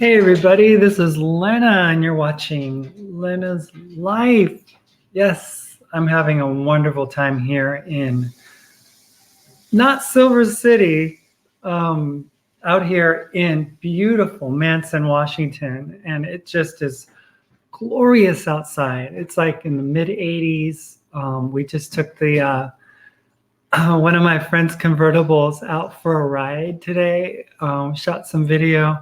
Hey everybody, this is Lynna and you're watching Lynna's Life. Yes, I'm having a wonderful time here in not Silver City, out here in beautiful Manson, Washington, and it just is glorious outside. It's like in the mid 80s. We just took the one of my friend's convertibles out for a ride today, shot some video.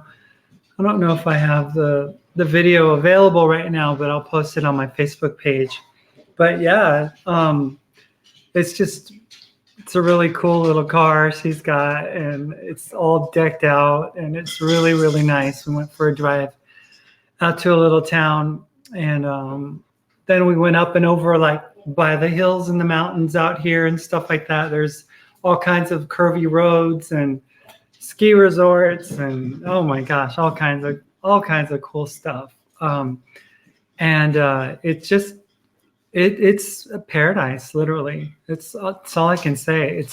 I don't know if I have the video available right now, but I'll post it on my Facebook page. But yeah, it's just it's a really cool little car she's got, and it's all decked out, and it's really nice. We went for a drive out to a little town, and then we went up and over like by the hills and the mountains out here and stuff like that. There's all kinds of curvy roads and ski resorts and oh my gosh, all kinds of cool stuff. And it's a paradise, literally. It's all I can say.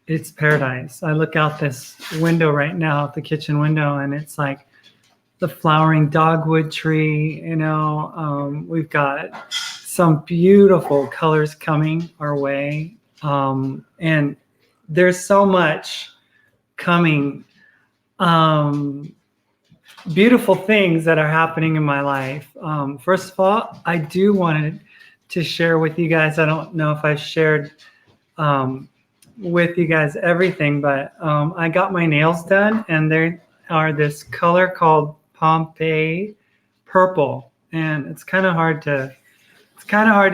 It's paradise. I look out this window right now, the kitchen window, and it's like the flowering dogwood tree. We've got some beautiful colors coming our way, and there's so much coming, beautiful things that are happening in my life. First of all, I do want to share with you guys. I don't know if I've shared with you guys everything, but I got my nails done, and they are this color called Pompeii purple, and it's kind of hard to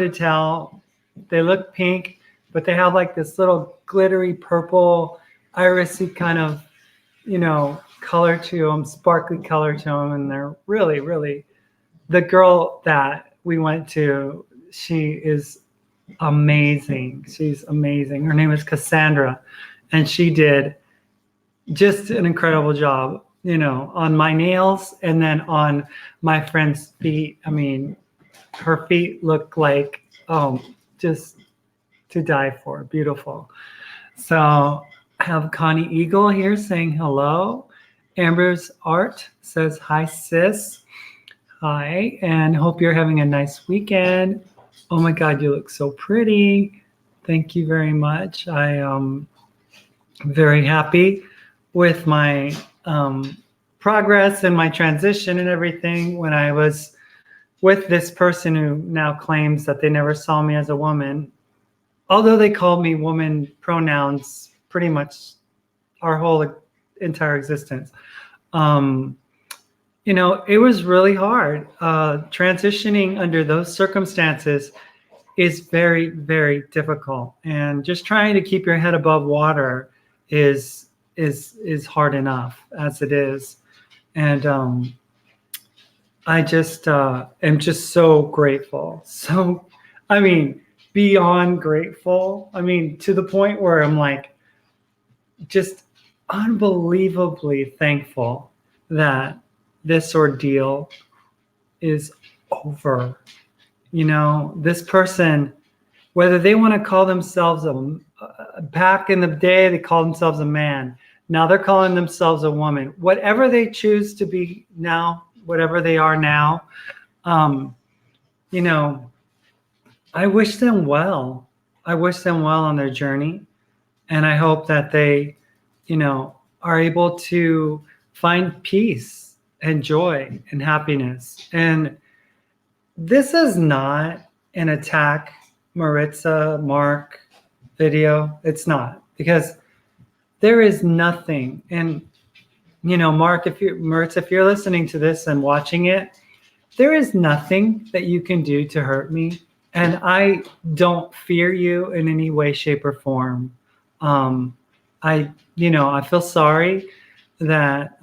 tell. They look pink, but they have like this little glittery purple, irisy kind of, color to them, sparkly color to them, and they're really. The girl that we went to, she is amazing. She's amazing. Her name is Cassandra, and she did just an incredible job, on my nails and then on my friend's feet. I mean, her feet look like, just to die for. Beautiful. So I have Connie Eagle here saying hello. Amber's Art says hi, sis. Hi, and hope you're having a nice weekend. Oh my God, you look so pretty. Thank you very much. I am very happy with my progress and my transition and everything. When I was with this person who now claims that they never saw me as a woman, although they called me woman pronouns pretty much our whole entire existence. It was really hard. Transitioning under those circumstances is very difficult, and just trying to keep your head above water is hard enough as it is. And I just am just so grateful. So, I mean, beyond grateful. I mean, to the point where I'm like, just unbelievably thankful that this ordeal is over. This person, whether they want to call themselves back in the day, they called themselves a man. Now they're calling themselves a woman. Whatever they choose to be now, whatever they are now, I wish them well. I wish them well on their journey. And I hope that they, are able to find peace and joy and happiness. And this is not an attack Maritza, Mark video. It's not, because there is nothing. And, Mark, Maritza, if you're listening to this and watching it, there is nothing that you can do to hurt me. And I don't fear you in any way, shape, or form. I feel sorry that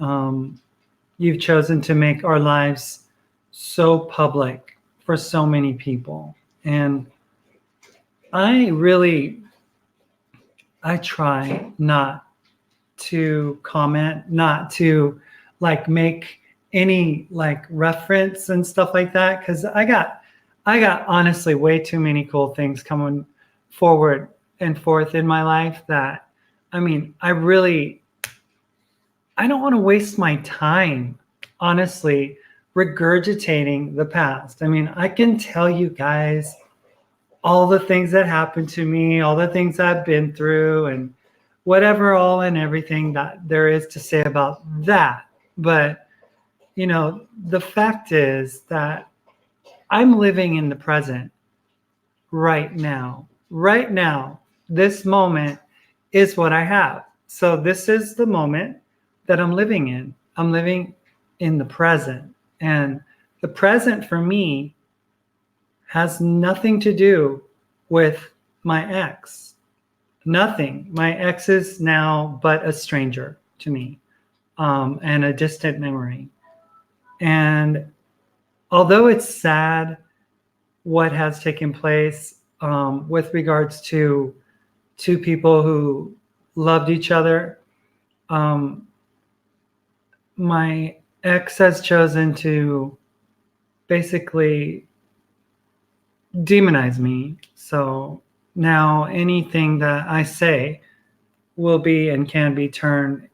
you've chosen to make our lives so public for so many people. And I try not to comment, not to make any reference and stuff like that, because I got honestly way too many cool things coming forward and forth in my life that, I mean, I I don't want to waste my time, honestly, regurgitating the past. I mean, I can tell you guys all the things that happened to me, all the things I've been through, and whatever, all and everything that there is to say about that. But, the fact is that I'm living in the present right now. Right now, this moment is what I have. So this is the moment that I'm living in. I'm living in the present. And the present for me has nothing to do with my ex. Nothing. My ex is now but a stranger to me, and a distant memory. And although it's sad what has taken place, with regards to two people who loved each other, my ex has chosen to basically demonize me. So now anything that I say will be and can be turned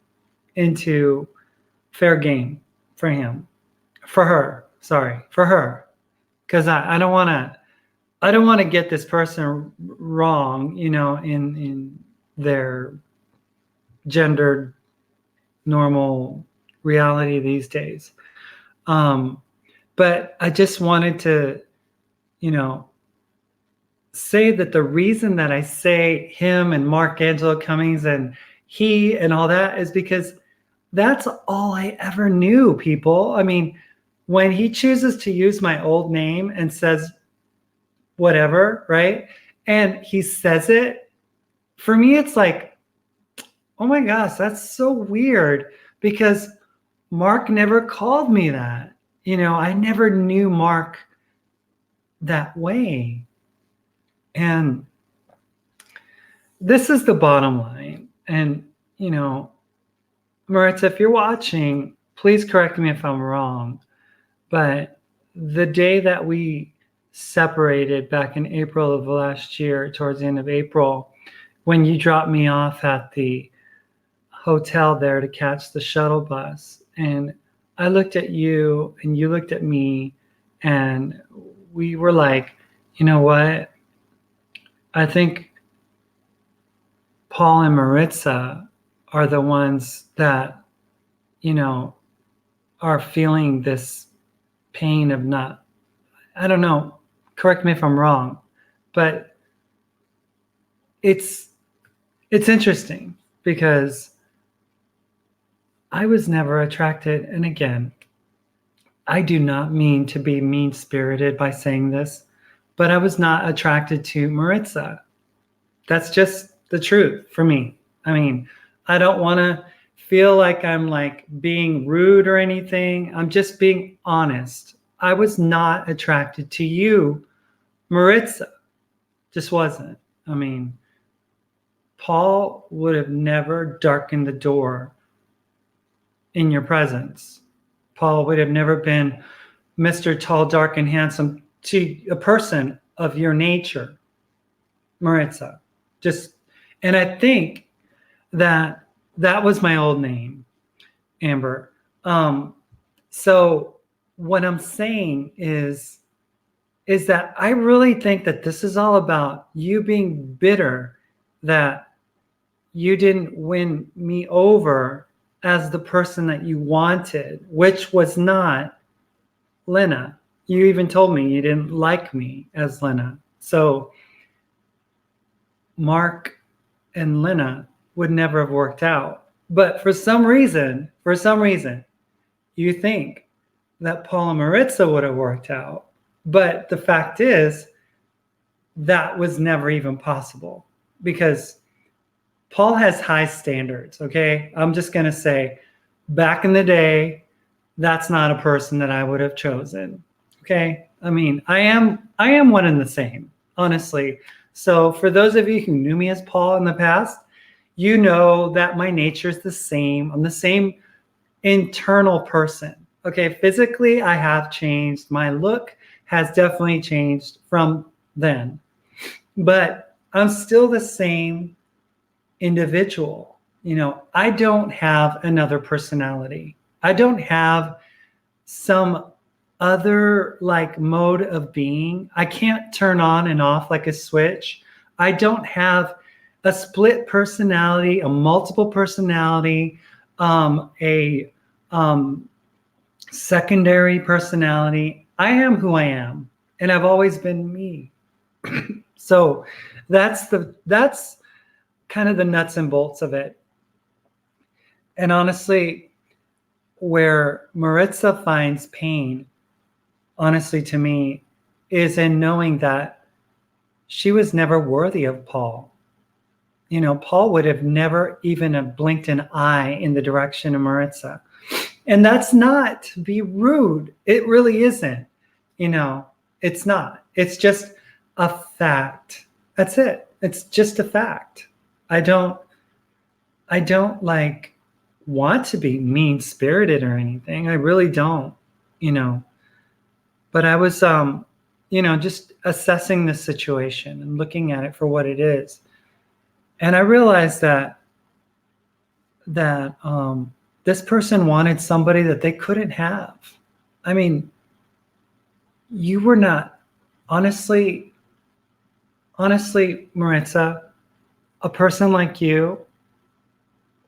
into fair game for him, for her. Sorry, for her, because I don't want to get this person wrong, in their gendered normal reality these days. But I just wanted to, say that the reason that I say him and Mark Angelo Cummings and he and all that is because that's all I ever knew, people. I mean, when he chooses to use my old name and says whatever, right? And he says it, for me, it's like, oh my gosh, that's so weird, because Mark never called me that. I never knew Mark that way. And this is the bottom line. And, Maritza, if you're watching, please correct me if I'm wrong. But the day that we separated back in April of last year, towards the end of April, when you dropped me off at the hotel there to catch the shuttle bus, and I looked at you and you looked at me, and we were like, you know what? I think Paul and Maritza are the ones that, are feeling this pain of not, I don't know, correct me if I'm wrong, but it's interesting because I was never attracted, and again, I do not mean to be mean-spirited by saying this, but I was not attracted to Maritza. That's just the truth for me. I mean, I don't want to feel like I'm like being rude or anything. I'm just being honest. I was not attracted to you, Maritza. Just wasn't. I mean, Paul would have never darkened the door in your presence. Paul would have never been Mr. Tall, Dark, and Handsome to a person of your nature, Maritza. And I think that was my old name, Amber. So what I'm saying is that I really think that this is all about you being bitter that you didn't win me over as the person that you wanted, which was not Lynna. You even told me you didn't like me as Lynna. So Mark and Lynna would never have worked out. But for some reason, you think that Paul and Maritza would have worked out. But the fact is, that was never even possible because Paul has high standards, okay? I'm just going to say, back in the day, that's not a person that I would have chosen, okay? I mean, I am one and the same, honestly. So for those of you who knew me as Paul in the past, you know that my nature is the same. I'm the same internal person, okay? Physically, I have changed. My look has definitely changed from then, but I'm still the same individual. I don't have another personality. I don't have some other like mode of being. I can't turn on and off like a switch. I don't have a split personality, a multiple personality, a secondary personality. I am who I am, and I've always been me. So that's kind of the nuts and bolts of it. And honestly, where Maritza finds pain, honestly, to me, is in knowing that she was never worthy of Paul. Paul would have never even have blinked an eye in the direction of Maritza. And that's not to be rude. It really isn't. It's not. It's just a fact. That's it. It's just a fact. I don't like want to be mean-spirited or anything. I really don't, But I was just assessing the situation and looking at it for what it is. And I realized that this person wanted somebody that they couldn't have. I mean, you were not, honestly, Maritza, a person like you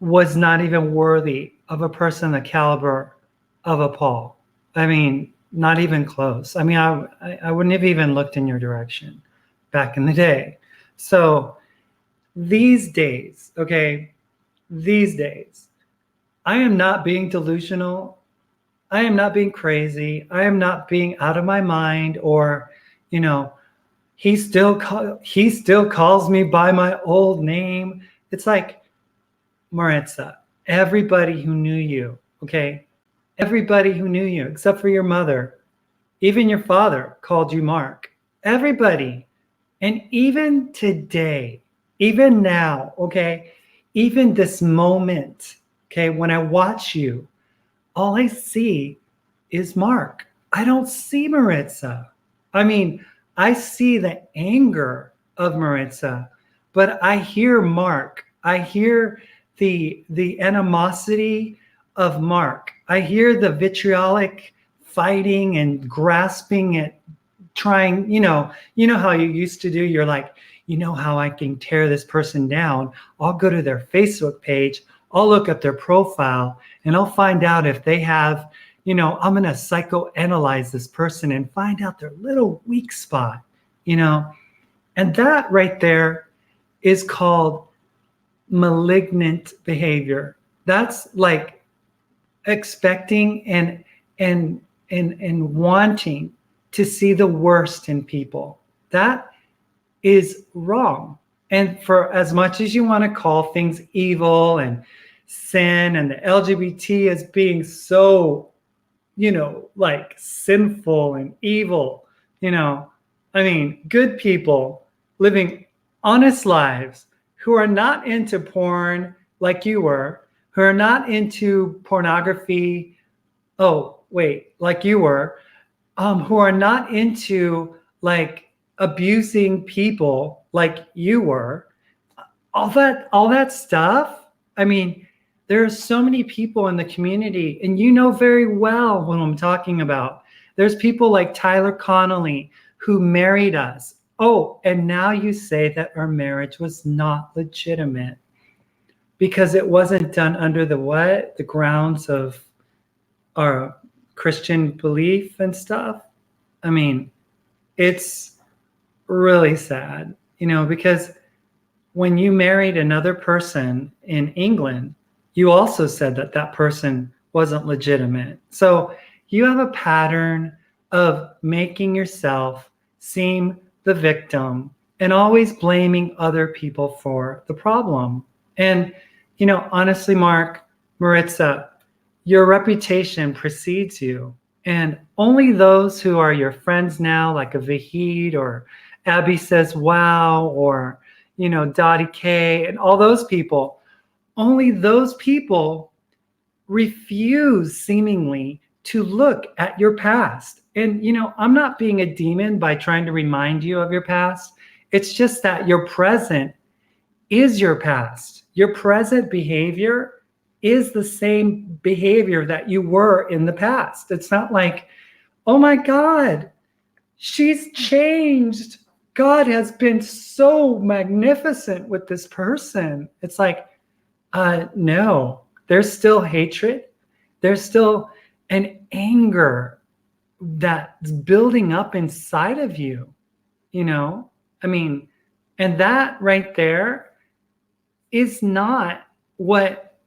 was not even worthy of a person the caliber of a Paul. I mean, not even close. I mean, I wouldn't have even looked in your direction back in the day. So these days, I am not being delusional. I am not being crazy. I am not being out of my mind, or, he still calls me by my old name. It's like, Maritza, everybody who knew you, okay? Everybody who knew you, except for your mother, even your father called you Mark. Everybody. And even today, even now, okay, even this moment, okay, when I watch you, all I see is Mark. I don't see Maritza. I mean, I see the anger of Maritza, but I hear Mark. I hear the animosity of Mark. I hear the vitriolic fighting and grasping at trying, how you used to do. You're like, how I can tear this person down. I'll go to their Facebook page. I'll look up their profile and I'll find out if they have, I'm going to psychoanalyze this person and find out their little weak spot, and that right there is called malignant behavior. That's like expecting and wanting to see the worst in people. That is wrong. And for as much as you want to call things evil and sin and the LGBT as being so, like sinful and evil, I mean, good people living honest lives who are not into porn like you were, who are not into pornography, like you were, who are not into like abusing people like you were, all that stuff. I mean, there are so many people in the community, and you know very well what I'm talking about. There's people like Tyler Connolly who married us. Oh, and now you say that our marriage was not legitimate because it wasn't done under the what? The grounds of our Christian belief and stuff. I mean, it's really sad, because when you married another person in England, you also said that that person wasn't legitimate. So you have a pattern of making yourself seem the victim and always blaming other people for the problem. And, honestly, Mark, Maritza, your reputation precedes you. And only those who are your friends now, like a Vahid or Abby Says Wow, or, Dottie K, and all those people, only those people refuse seemingly to look at your past. And, I'm not being a demon by trying to remind you of your past. It's just that your present is your past. Your present behavior is the same behavior that you were in the past. It's not like, oh my God, she's changed. God has been so magnificent with this person. It's like, no, there's still hatred. There's still an anger that's building up inside of you, I mean, and that right there is not what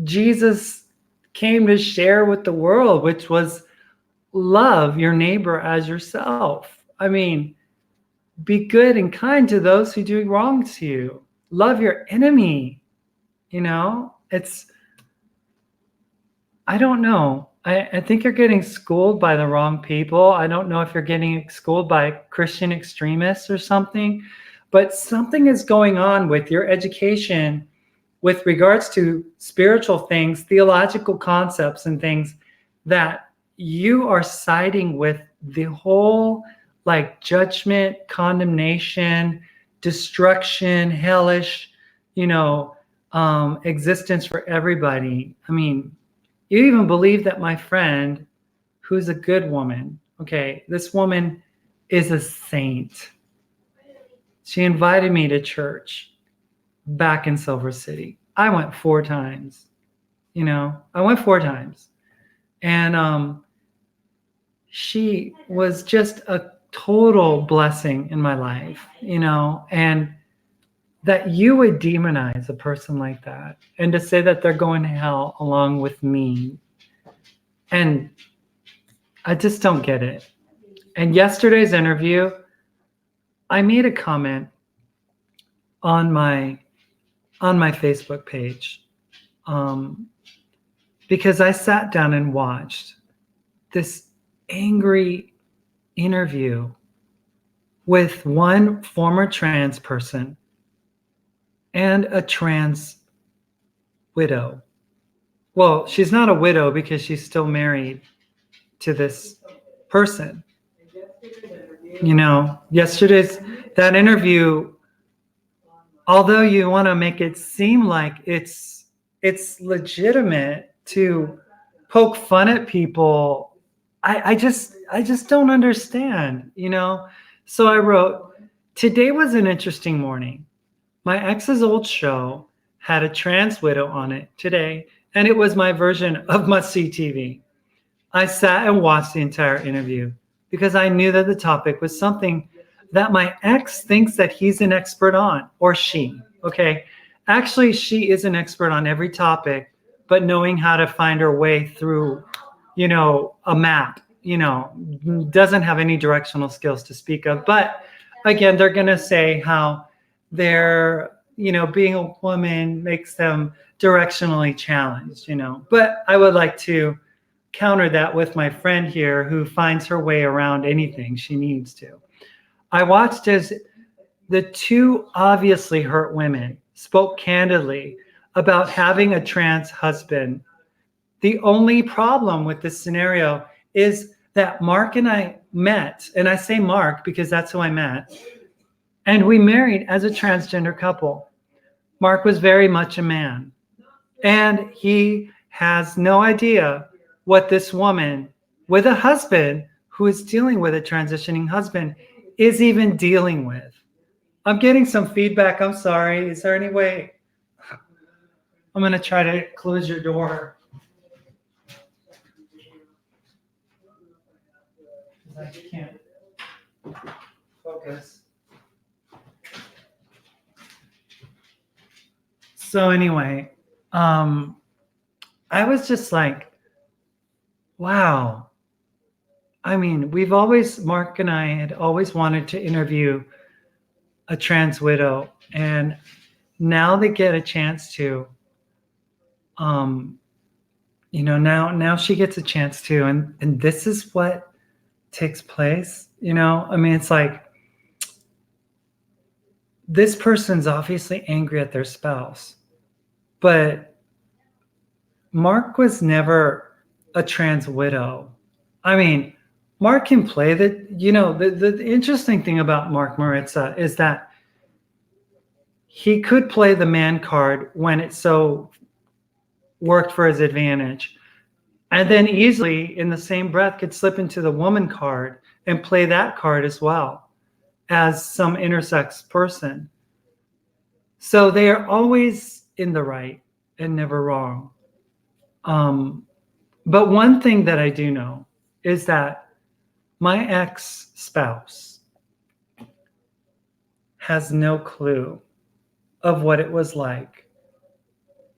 Jesus came to share with the world, which was love your neighbor as yourself. I mean, be good and kind to those who do wrong to you. Love your enemy. I don't know. I think you're getting schooled by the wrong people. I don't know if you're getting schooled by Christian extremists or something, but something is going on with your education with regards to spiritual things, theological concepts and things, that you are siding with the whole like judgment, condemnation, destruction, hellish, existence for everybody. I mean, you even believe that my friend, who's a good woman, okay, this woman is a saint. She invited me to church back in Silver City. I went 4 times. I went 4 times. And she was just a total blessing in my life, and that you would demonize a person like that and to say that they're going to hell along with me. And I just don't get it. And yesterday's interview, I made a comment on my Facebook page because I sat down and watched this angry interview with one former trans person and a trans widow. Well, she's not a widow because she's still married to this person. That interview, although you want to make it seem like it's legitimate to poke fun at people, I just don't understand, So I wrote, today was an interesting morning. My ex's old show had a trans widow on it today, and it was my version of must-see TV. I sat and watched the entire interview because I knew that the topic was something that my ex thinks that he's an expert on, or she, okay? Actually, she is an expert on every topic, but knowing how to find her way through, a map, doesn't have any directional skills to speak of. But again, they're going to say how they're, being a woman makes them directionally challenged, But I would like to counter that with my friend here who finds her way around anything she needs to. I watched as the 2 obviously hurt women spoke candidly about having a trans husband. The only problem with this scenario is that Mark and I met, and I say Mark because that's who I met, and we married as a transgender couple. Mark was very much a man, and he has no idea what this woman with a husband who is dealing with a transitioning husband is even dealing with. I'm getting some feedback. I'm sorry. Is there any way? I'm going to try to close your door. I can't focus. So anyway, I was just like, wow. I mean, Mark and I had always wanted to interview a trans widow, and now they get a chance to, now she gets a chance to, and this is what takes place, I mean, it's like, this person's obviously angry at their spouse, but Mark was never a trans widow. I mean, Mark can play the interesting thing about Mark Maritza is that he could play the man card when it so worked for his advantage. And then easily in the same breath could slip into the woman card and play that card as well as some intersex person. So they are always in the right and never wrong. But one thing that I do know is that my ex-spouse has no clue of what it was like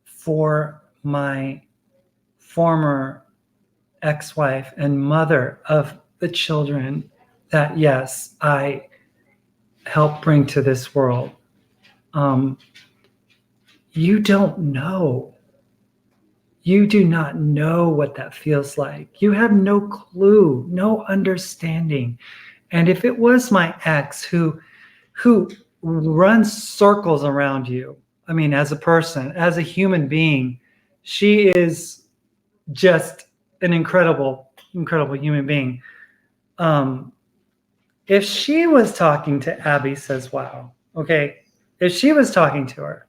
for my former ex-wife and mother of the children that, yes, I helped bring to this world. You don't know. You do not know what that feels like. You have no clue, no understanding. And if it was my ex who runs circles around you, I mean, as a person, as a human being, she is just an incredible human being. If she was talking to Abby says, wow, okay, if she was talking to her,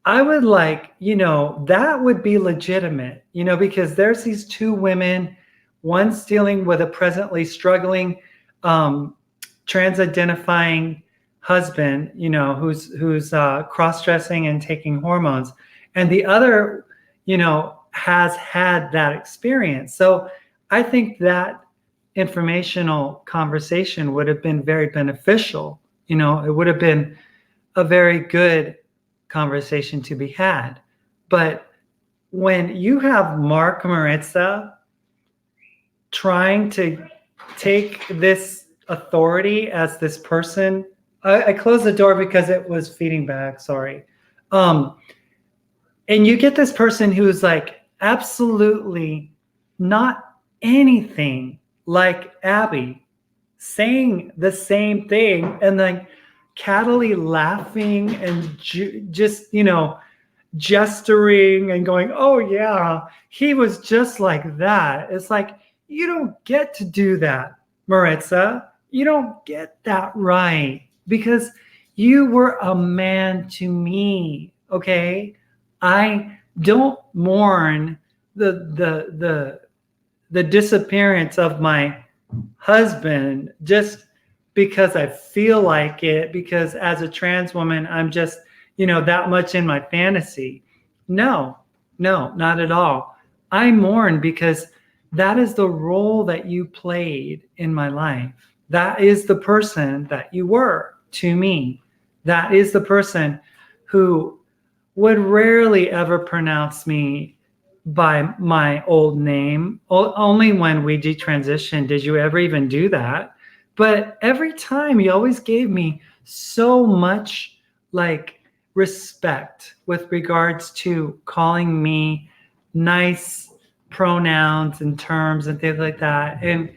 I would like, that would be legitimate, because there's these two women, one's dealing with a presently struggling trans-identifying husband, who's cross-dressing and taking hormones, and the other, has had that experience. So I think that informational conversation would have been very beneficial. It would have been a very good conversation to be had. But when you have Mark Maritza trying to take this authority as this person, I closed the door because it was feeding back, sorry. And you get this person who's like absolutely not anything like Abby saying the same thing and like cattily laughing and just, gesturing and going, oh yeah, he was just like that. It's like, you don't get to do that, Maritza. You don't get that right because you were a man to me, okay? I don't mourn the disappearance of my husband just because I feel like it, because as a trans woman, I'm just, that much in my fantasy. No, not at all. I mourn because that is the role that you played in my life. That is the person that you were to me. That is the person who would rarely ever pronounce me by my old name. Only when we detransitioned did you ever even do that. But every time you always gave me so much like respect with regards to calling me nice pronouns and terms and things like that. And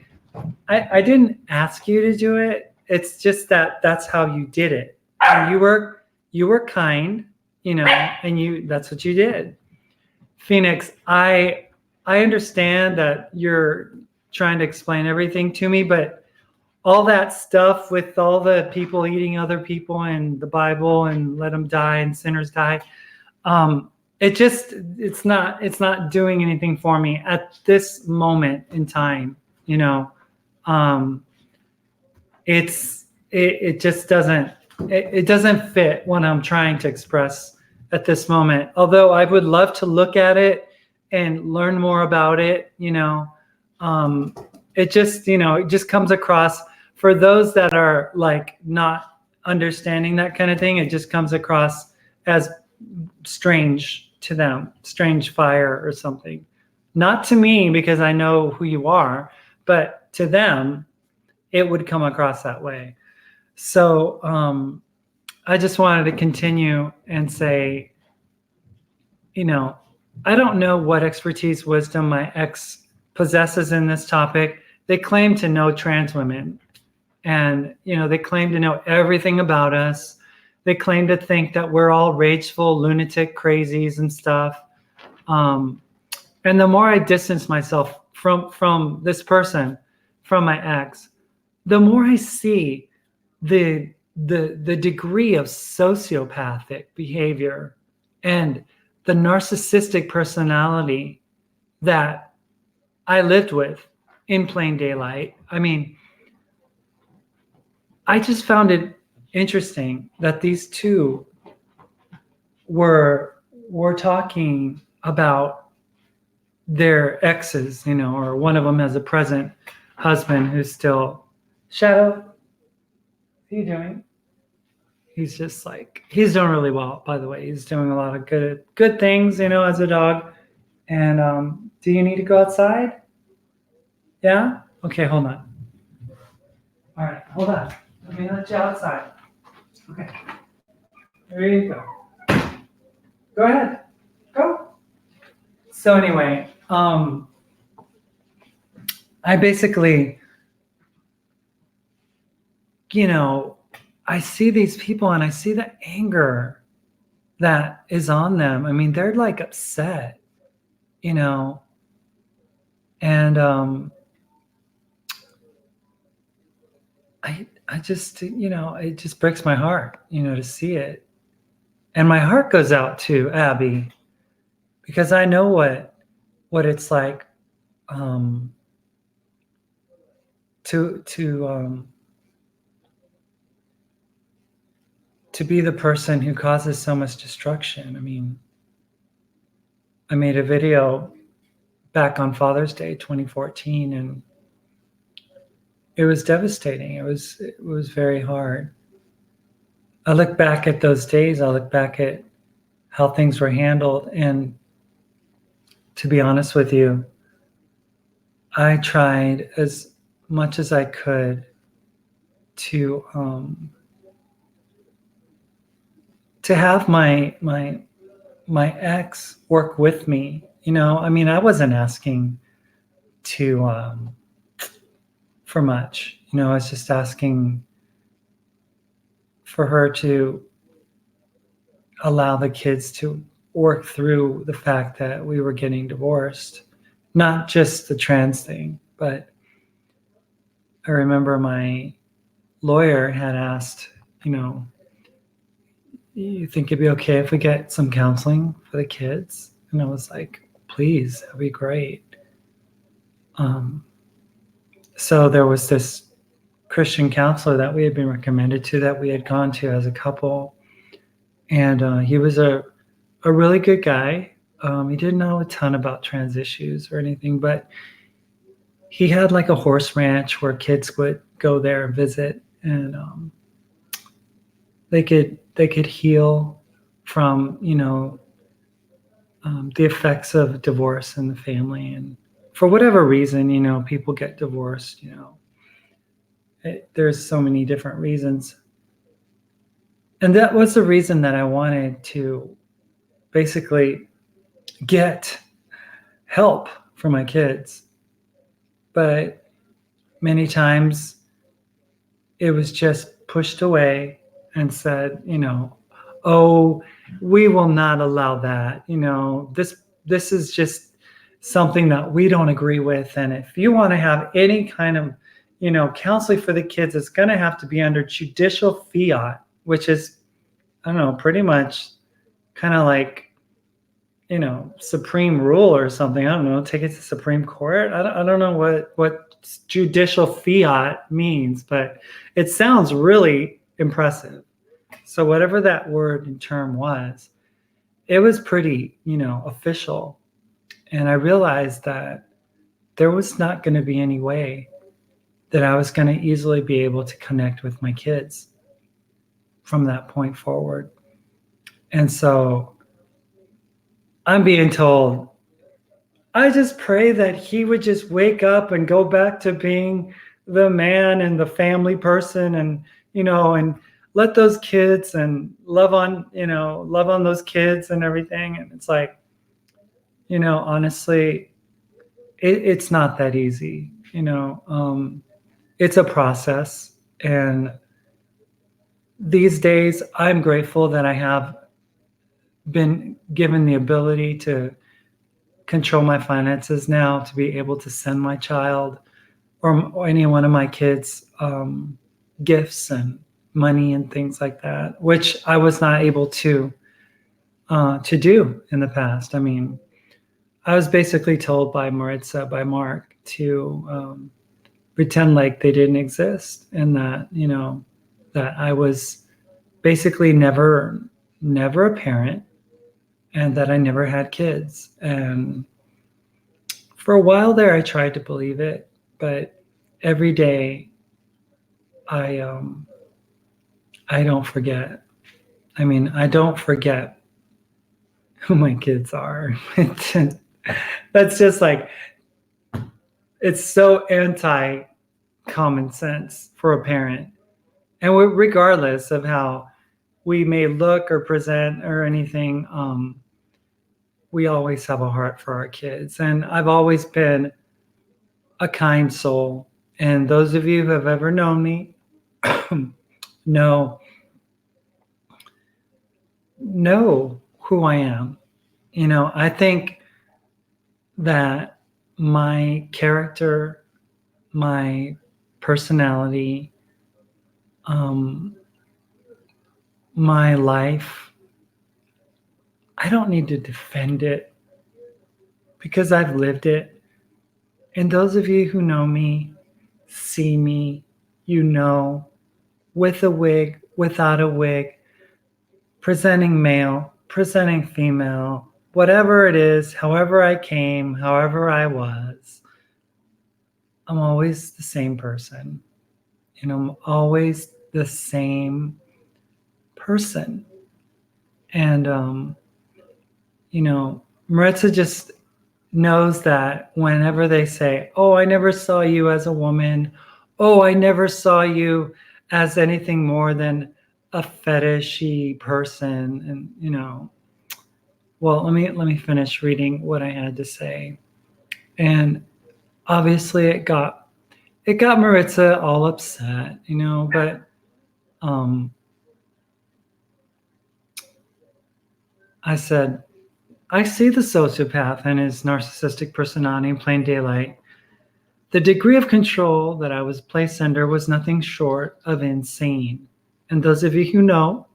I didn't ask you to do it. It's just that that's how you did it. And you were kind, and that's what you did. Phoenix, I understand that you're trying to explain everything to me, but all that stuff with all the people eating other people and the Bible and let them die and sinners die, it's not doing anything for me at this moment in time. It just doesn't fit what I'm trying to express at this moment. Although I would love to look at it and learn more about it, it just comes across, for those that are like not understanding that kind of thing, it just comes across as strange to them, strange fire or something. Not to me, because I know who you are, but to them, it would come across that way. So I just wanted to continue and say, I don't know what expertise, wisdom my ex possesses in this topic. They claim to know trans women, and they claim to know everything about us. They claim to think that we're all rageful, lunatic crazies and stuff. And the more I distance myself from this person, from my ex, the more I see the the degree of sociopathic behavior and the narcissistic personality that I lived with in plain daylight. I mean, I just found it interesting that these two were talking about their exes, or one of them has a present husband who's still. Shadow, what are you doing? He's just like, he's doing really well, by the way. He's doing a lot of good things, as a dog. And do you need to go outside? Yeah? Okay, hold on. All right, hold on. Let me let you outside. Okay. There you go. Go ahead. Go. So anyway, I basically, I see these people and I see the anger that is on them. I mean, they're like upset, and I just, it just breaks my heart, to see it. And my heart goes out to Abby because I know what it's like to be the person who causes so much destruction. I mean, I made a video back on Father's Day 2014, and it was devastating. It was very hard. I look back at those days. I look back at how things were handled, and to be honest with you, I tried as much as I could to have my ex work with me. I mean, I wasn't asking for much. I was just asking for her to allow the kids to work through the fact that we were getting divorced, not just the trans thing, but I remember my lawyer had asked, you think it'd be okay if we get some counseling for the kids? And I was like, please, that'd be great. So there was this Christian counselor that we had been recommended to, that we had gone to as a couple. And he was a really good guy. He didn't know a ton about trans issues or anything, but he had like a horse ranch where kids would go there and visit, and they could heal from the effects of divorce in the family. And for whatever reason, people get divorced. There's so many different reasons. And that was the reason that I wanted to basically get help for my kids. But many times it was just pushed away and said, oh, we will not allow that. This is just something that we don't agree with. And if you want to have any kind of, counseling for the kids, it's going to have to be under judicial fiat, which is, I don't know, pretty much kind of like, supreme rule or something. I don't know, take it to Supreme Court. I don't know what judicial fiat means, but it sounds really impressive. So whatever that word and term was, it was pretty, official. And I realized that there was not going to be any way that I was going to easily be able to connect with my kids from that point forward. And so I'm being told, I just pray that he would just wake up and go back to being the man and the family person, and, and let those kids and love on those kids and everything. And it's like, honestly, it's not that easy. It's a process. And these days, I'm grateful that I have been given the ability to control my finances now, to be able to send my child or any one of my kids gifts and money and things like that, which I was not able to do in the past. I mean, I was basically told by Mark, to pretend like they didn't exist, and that, that I was basically never a parent, and that I never had kids. And for a while there, I tried to believe it, but every day I I don't forget. I mean, I don't forget who my kids are. That's just like, it's so anti common sense for a parent. And regardless of how we may look or present or anything, we always have a heart for our kids. And I've always been a kind soul. And those of you who have ever known me know who I am. I think that my character, my personality, my life, I don't need to defend it because I've lived it. And those of you who know me, see me, with a wig, without a wig, presenting male, presenting female, whatever it is, however I came, however I was, I'm always the same person. I'm always the same person. And, Maritza just knows that whenever they say, "Oh, I never saw you as a woman. Oh, I never saw you as anything more than a fetishy person." And, well, let me finish reading what I had to say. And obviously it got Maritza all upset, but I said, "I see the sociopath and his narcissistic personality in plain daylight. The degree of control that I was placed under was nothing short of insane. And those of you who know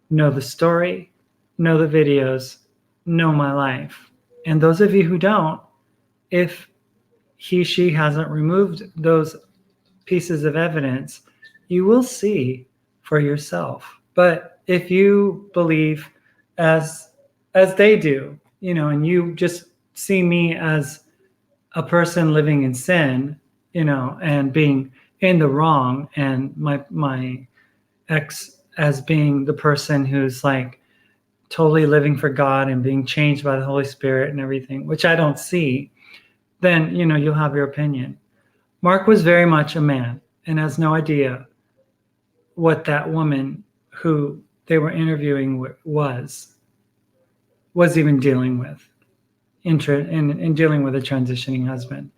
the story, know the videos, know my life. And those of you who don't, if she hasn't removed those pieces of evidence, you will see for yourself. But if you believe as they do, and you just see me as a person living in sin, and being in the wrong, and my ex as being the person who's like totally living for God and being changed by the Holy Spirit and everything, which I don't see, then you'll have your opinion. Mark was very much a man and has no idea what that woman who they were interviewing was even dealing with in dealing with a transitioning husband.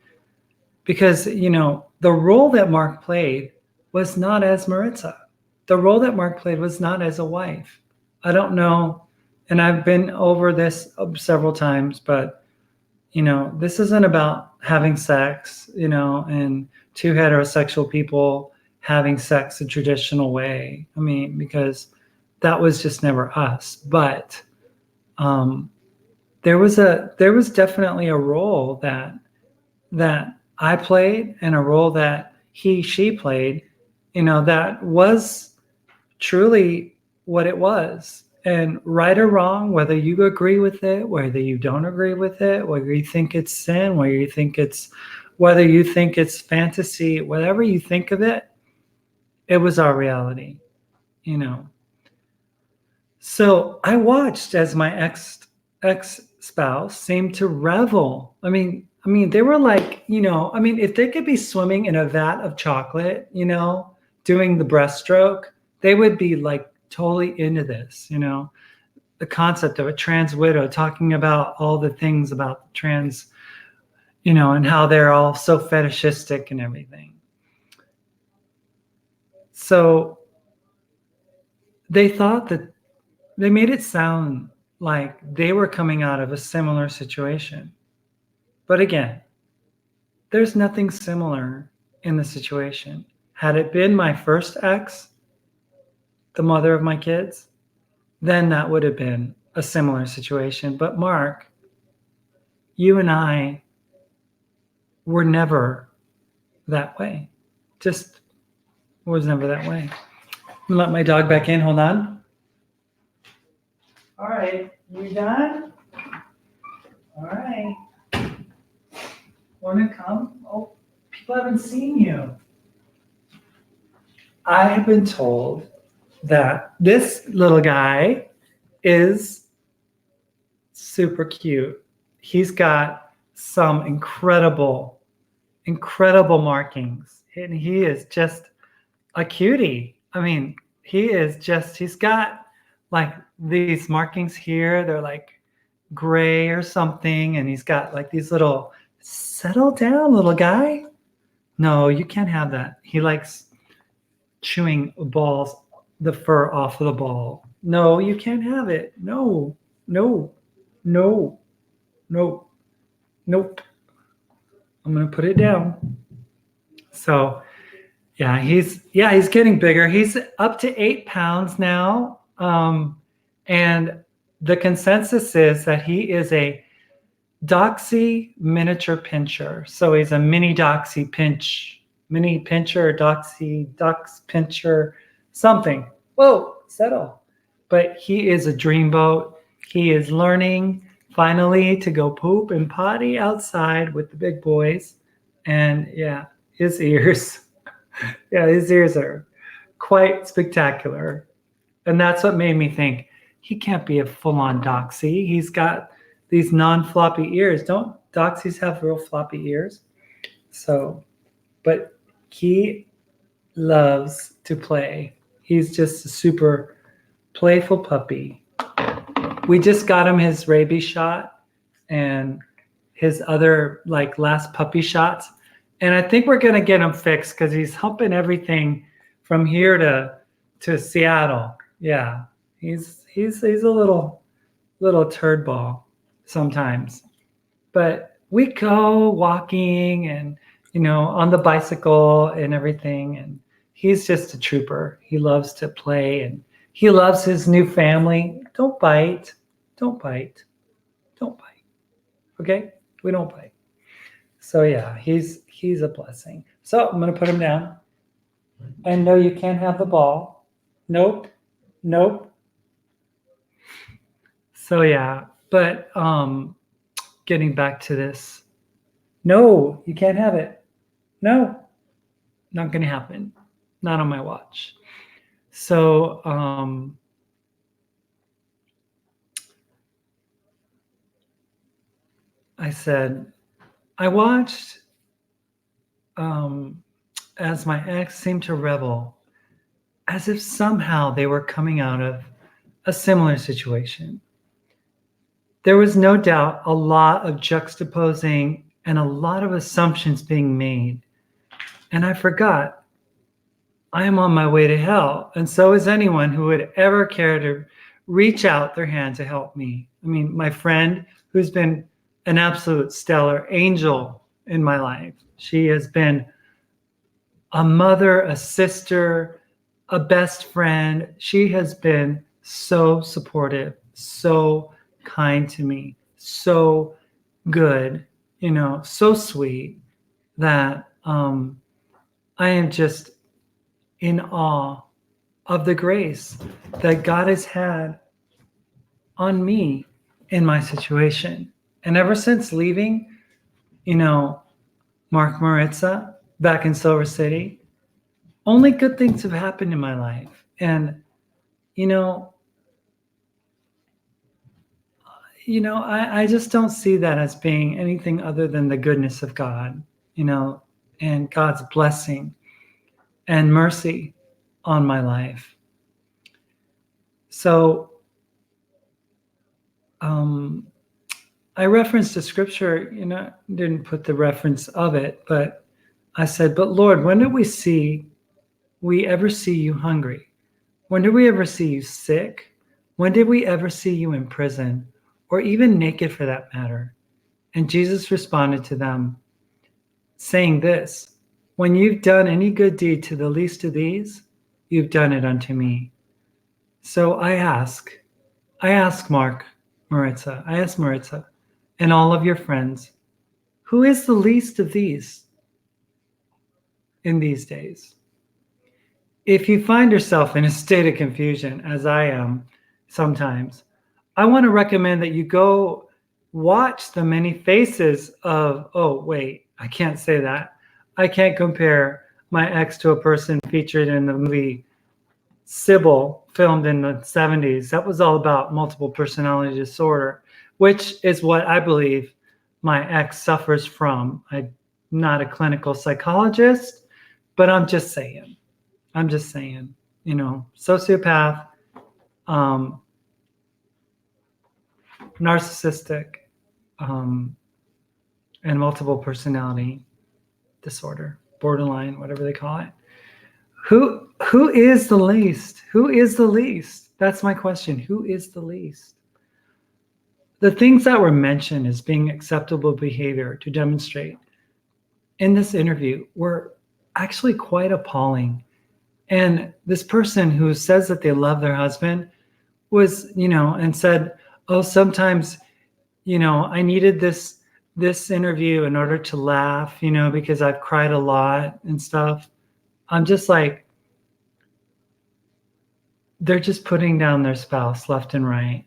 Because, the role that Mark played was not as Maritza. The role that Mark played was not as a wife. I don't know, and I've been over this several times, but, this isn't about having sex, and two heterosexual people having sex the traditional way. I mean, because that was just never us. But there was definitely a role that I played, and a role that she played, that was truly what it was. And right or wrong, whether you agree with it, whether you don't agree with it, whether you think it's sin, whether you think it's fantasy, whatever you think of it, it was our reality, So I watched as my ex-spouse seemed to revel. I mean, they were like, if they could be swimming in a vat of chocolate, doing the breaststroke, they would be like totally into this, the concept of a trans widow, talking about all the things about trans, and how they're all so fetishistic and everything. So they thought that they made it sound like they were coming out of a similar situation. But again, there's nothing similar in the situation. Had it been my first ex, the mother of my kids, then that would have been a similar situation. But Mark, you and I were never that way. Just was never that way. Let my dog back in. Hold on. All right. You done? All right. Want to come? Oh, people haven't seen you. I have been told that this little guy is super cute. He's got some incredible markings. And he is just a cutie. I mean, he's got like these markings here. They're like gray or something. And he's got like these little, settle down, little guy. No, you can't have that. He likes chewing balls, the fur off of the ball. No, you can't have it. No, no, no, no, nope. I'm going to put it down. So, yeah, he's getting bigger. He's up to 8 pounds now. And the consensus is that he is a Doxy miniature pincher. So he's a mini Doxy mini pincher, Doxy, Dox pincher, something. Whoa, settle. But he is a dreamboat. He is learning finally to go poop and potty outside with the big boys. And yeah, his ears are quite spectacular. And that's what made me think he can't be a full-on Doxy. He's got these non-floppy ears. Don't Doxies have real floppy ears? So, but he loves to play. He's just a super playful puppy. We just got him his rabies shot and his other like last puppy shots. And I think we're gonna get him fixed because he's humping everything from here to Seattle. Yeah, he's a little turd ball sometimes. But we go walking and on the bicycle and everything, and he's just a trooper. He loves to play and he loves his new family. Don't bite. Don't bite. Don't bite. Okay? We don't bite. So yeah, he's a blessing. So I'm gonna put him down. And no, you can't have the ball. Nope. Nope. So yeah, but getting back to this. No, you can't have it. No, not gonna happen. Not on my watch. So I said, I watched as my ex seemed to revel, as if somehow they were coming out of a similar situation. There was no doubt a lot of juxtaposing and a lot of assumptions being made. And I forgot, I am on my way to hell, and so is anyone who would ever care to reach out their hand to help me. I mean, my friend who's been an absolute stellar angel in my life. She has been a mother, a sister, a best friend. She has been so supportive, so kind to me, so good, so sweet that I am just in awe of the grace that God has had on me in my situation. And ever since leaving, Mark Maritza back in Silver City, only good things have happened in my life. And, I just don't see that as being anything other than the goodness of God, and God's blessing and mercy on my life. So, I referenced a scripture, didn't put the reference of it, but I said, but Lord, when did we ever see you hungry? When did we ever see you sick? When did we ever see you in prison or even naked for that matter? And Jesus responded to them saying this, when you've done any good deed to the least of these, you've done it unto me. So I ask Maritza, I ask Maritza, and all of your friends, who is the least of these in these days? If you find yourself in a state of confusion, as I am sometimes, I want to recommend that you go watch the many faces of, oh, wait, I can't say that. I can't compare my ex to a person featured in the movie Sybil, filmed in the 70s. That was all about multiple personality disorder, which is what I believe my ex suffers from. I'm not a clinical psychologist, but I'm just saying. I'm just saying, sociopath, um, narcissistic, um, and multiple personality disorder, borderline, whatever they call it. Who is the least? Who is the least? That's my question. Who is the least? The things that were mentioned as being acceptable behavior to demonstrate in this interview were actually quite appalling. And this person who says that they love their husband was, and said, oh, sometimes, I needed this interview in order to laugh, because I've cried a lot and stuff. I'm just like, they're just putting down their spouse left and right,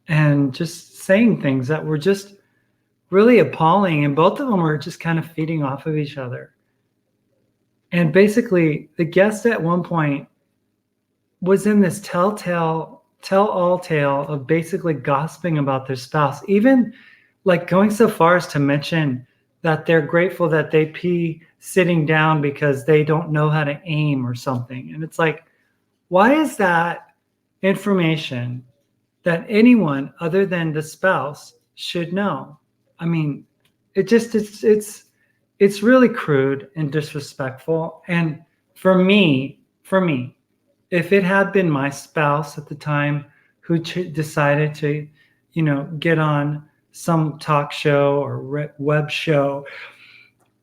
and just saying things that were just really appalling. And both of them were just kind of feeding off of each other. And basically, the guest at one point was in this tell-all tale of basically gossiping about their spouse, even like going so far as to mention that they're grateful that they pee sitting down because they don't know how to aim or something. And it's like, why is that information that anyone other than the spouse should know? I mean, it's really crude and disrespectful. And for me, if it had been my spouse at the time who decided to, get on some talk show or web show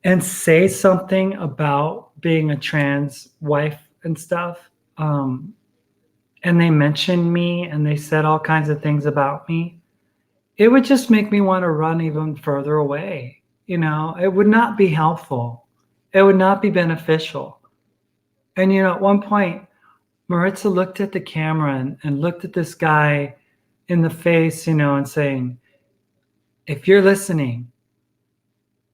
and say something about being a trans wife and stuff, and they mentioned me and they said all kinds of things about me, it would just make me want to run even further away. It would not be helpful. It would not be beneficial. And, at one point, Maritza looked at the camera and looked at this guy in the face, and saying, if you're listening,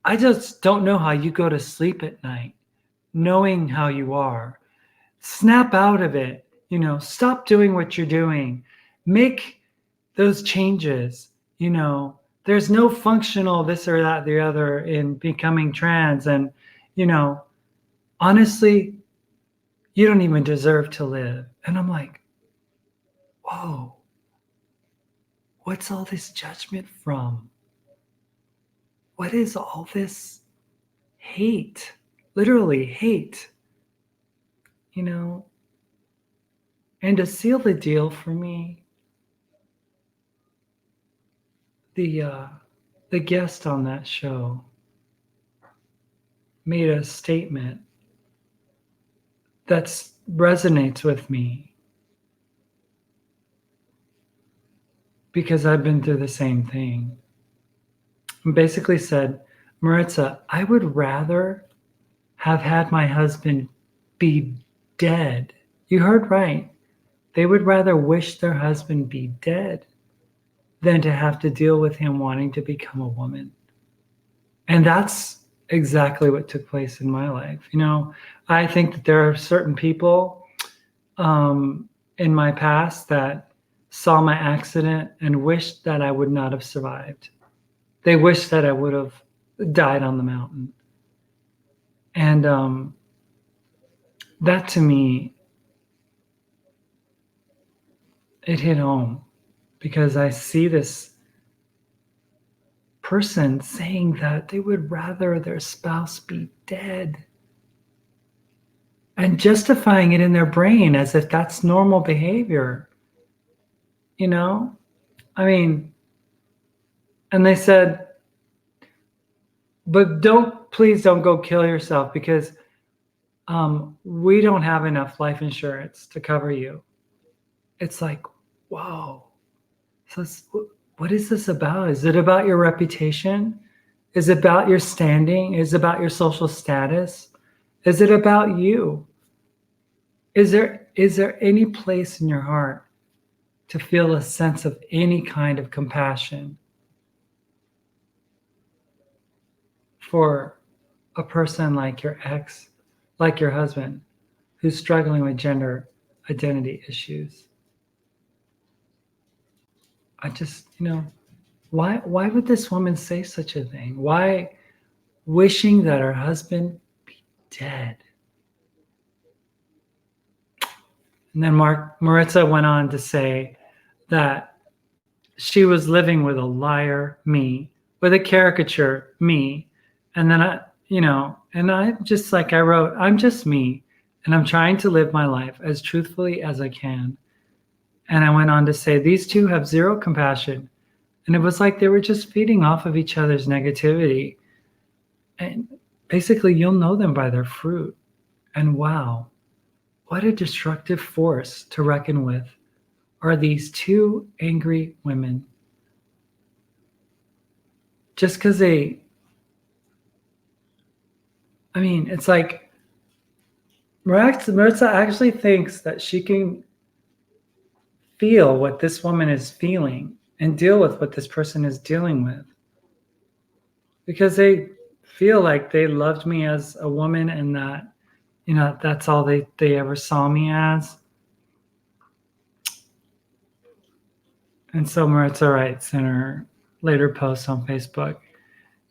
I just don't know how you go to sleep at night, knowing how you are. Snap out of it, stop doing what you're doing. Make those changes, there's no functional this or that, the other in becoming trans. And, honestly, you don't even deserve to live. And I'm like, whoa, what's all this judgment from? What is all this hate? Literally hate, And to seal the deal for me, the guest on that show made a statement that resonates with me because I've been through the same thing. And basically said, Maritza, I would rather have had my husband be dead. You heard right. They would rather wish their husband be dead than to have to deal with him wanting to become a woman. And that's exactly what took place in my life. I think that there are certain people in my past that saw my accident and wished that I would not have survived. They wished that I would have died on the mountain. And that to me, it hit home because I see this person saying that they would rather their spouse be dead and justifying it in their brain as if that's normal behavior. I mean, and they said, but please don't go kill yourself because we don't have enough life insurance to cover you. it's like, whoa. So what is this about? Is it about your reputation? Is it about your standing? Is it about your social status? Is it about you? Is there any place in your heart to feel a sense of any kind of compassion for a person like your ex, like your husband, who's struggling with gender identity issues? I just, why would this woman say such a thing? Why wishing that her husband be dead? And then Maritza went on to say that she was living with a liar, me, with a caricature, me. And then and I just like I wrote, I'm just me. And I'm trying to live my life as truthfully as I can. And I went on to say, these two have zero compassion. And it was like they were just feeding off of each other's negativity. And basically, you'll know them by their fruit. And wow, what a destructive force to reckon with are these two angry women. Just because it's like Maritza actually thinks that she can feel what this woman is feeling and deal with what this person is dealing with. Because they feel like they loved me as a woman and that, that's all they ever saw me as. And so Maritza writes in her later post on Facebook,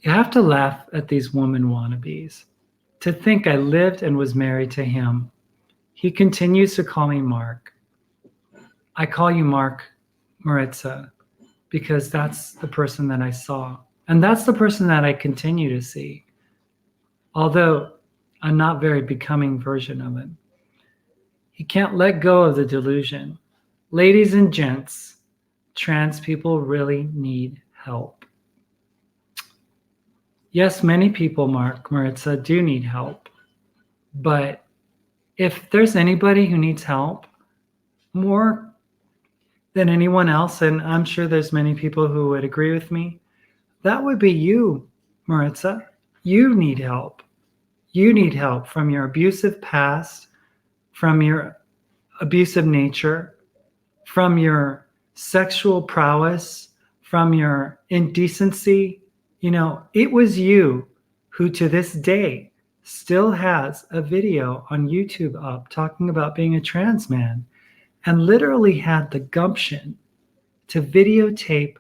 you have to laugh at these woman wannabes. To think I lived and was married to him. He continues to call me Mark. I call you Mark, Maritza, because that's the person that I saw. And that's the person that I continue to see. Although a not very becoming version of it. He can't let go of the delusion. Ladies and gents, trans people really need help. Yes, many people, Maritza, do need help. But if there's anybody who needs help more than anyone else, and I'm sure there's many people who would agree with me, that would be you, Maritza. You need help. You need help from your abusive past, from your abusive nature, from your sexual prowess, from your indecency. It was you who to this day still has a video on YouTube up talking about being a trans man and literally had the gumption to videotape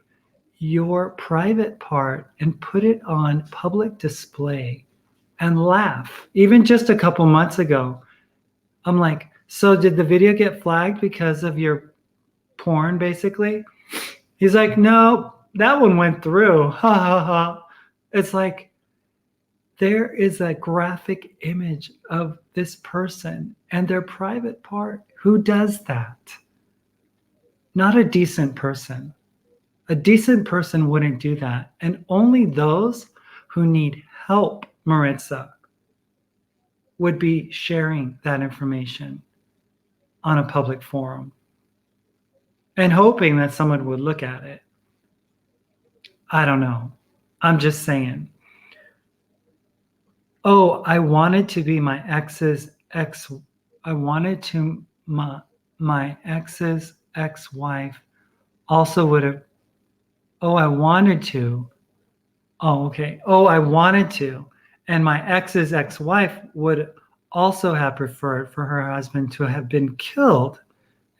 your private part and put it on public display and laugh. Even just a couple months ago, I'm like, so did the video get flagged because of your porn, basically? He's like, no, that one went through. Ha ha ha. It's like, there is a graphic image of this person and their private part. Who does that? Not a decent person. A decent person wouldn't do that. And only those who need help, Maritza, would be sharing that information on a public forum and hoping that someone would look at it. I don't know. I'm just saying. Oh, I wanted to be my ex's ex. I wanted to my ex's ex-wife also would have. Oh, I wanted to. Oh, okay. Oh, I wanted to. And my ex's ex-wife would also have preferred for her husband to have been killed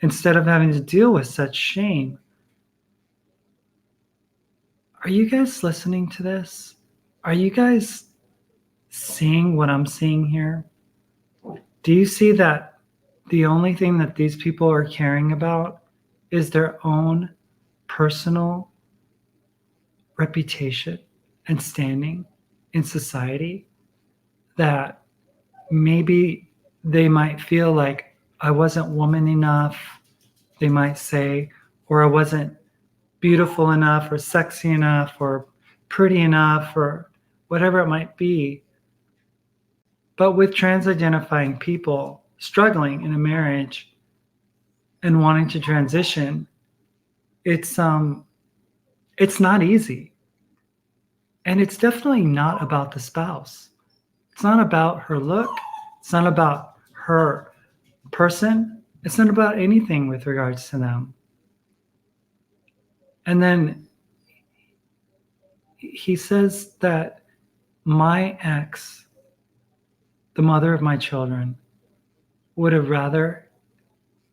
instead of having to deal with such shame. Are you guys listening to this? Are you guys seeing what I'm seeing here? Do you see that the only thing that these people are caring about is their own personal reputation and standing in society? That maybe they might feel like I wasn't woman enough, they might say, or I wasn't beautiful enough or sexy enough or pretty enough or whatever it might be. But with trans identifying people struggling in a marriage and wanting to transition, it's not easy. And it's definitely not about the spouse. It's not about her look. It's not about her person. It's not about anything with regards to them. And then he says that my ex, the mother of my children, would have rather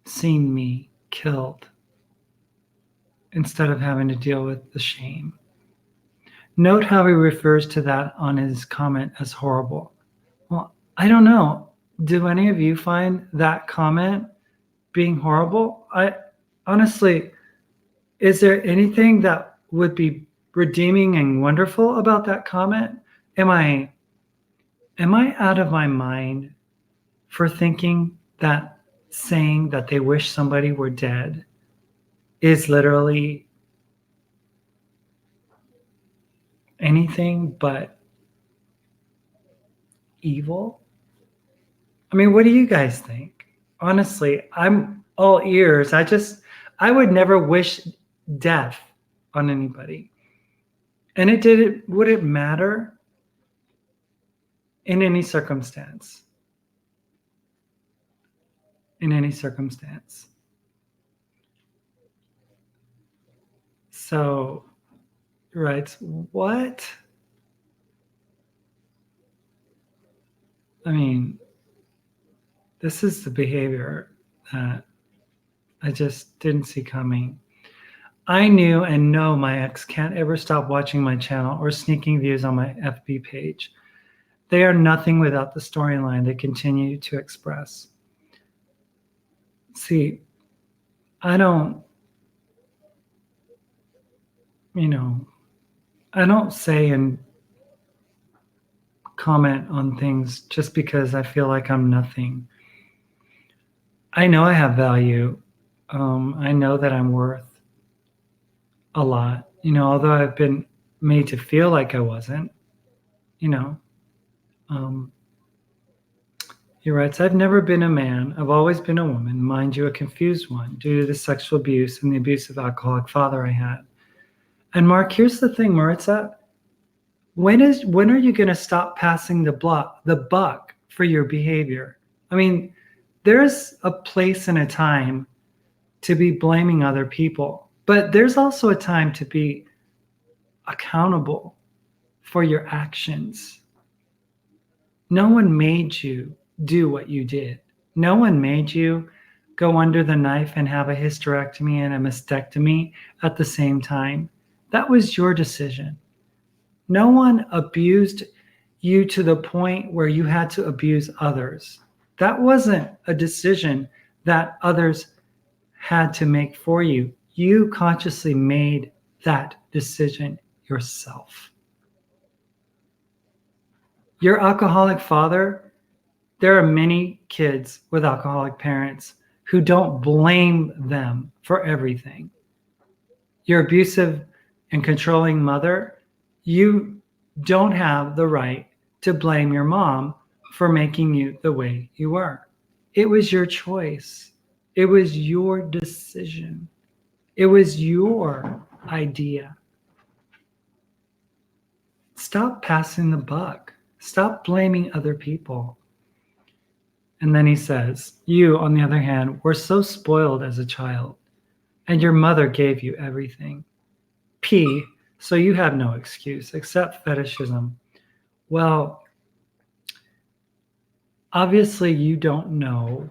seen me killed instead of having to deal with the shame. Note how he refers to that on his comment as horrible. Well, I don't know. Do any of you find that comment being horrible? I honestly, is there anything that would be redeeming and wonderful about that comment? Am I out of my mind for thinking that saying that they wish somebody were dead is literally anything but evil? I mean, what do you guys think? Honestly, I'm all ears. I would never wish death on anybody. And would it matter in any circumstance? In any circumstance. So, right, what? I mean, this is the behavior that I just didn't see coming. I knew and know my ex can't ever stop watching my channel or sneaking views on my FB page. They are nothing without the storyline they continue to express. See, I don't say and comment on things just because I feel like I'm nothing. I know I have value. I know that I'm worth a lot, although I've been made to feel like I wasn't, he writes, I've never been a man. I've always been a woman, mind you, a confused one, due to the sexual abuse and the abusive alcoholic father I had. And Mark, here's the thing, Maritza. When are you going to stop passing the buck for your behavior? I mean, there's a place and a time to be blaming other people, but there's also a time to be accountable for your actions. No one made you do what you did. No one made you go under the knife and have a hysterectomy and a mastectomy at the same time. That was your decision. No one abused you to the point where you had to abuse others. That wasn't a decision that others had to make for you. You consciously made that decision yourself. Your alcoholic father, there are many kids with alcoholic parents who don't blame them for everything. Your abusive and controlling mother, you don't have the right to blame your mom for making you the way you were. It was your choice. It was your decision. It was your idea. Stop passing the buck. Stop blaming other people. And then he says, you, on the other hand, were so spoiled as a child, and your mother gave you everything. P, so you have no excuse except fetishism. Well, obviously you don't know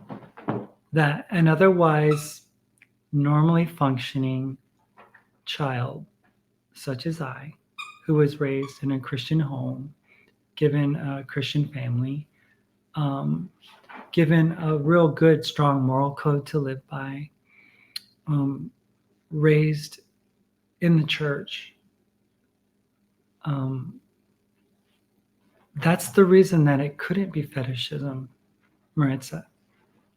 that an otherwise normally functioning child, such as I, who was raised in a Christian home, given a Christian family, given a real good, strong moral code to live by, raised in the church. That's the reason that it couldn't be fetishism, Maritza.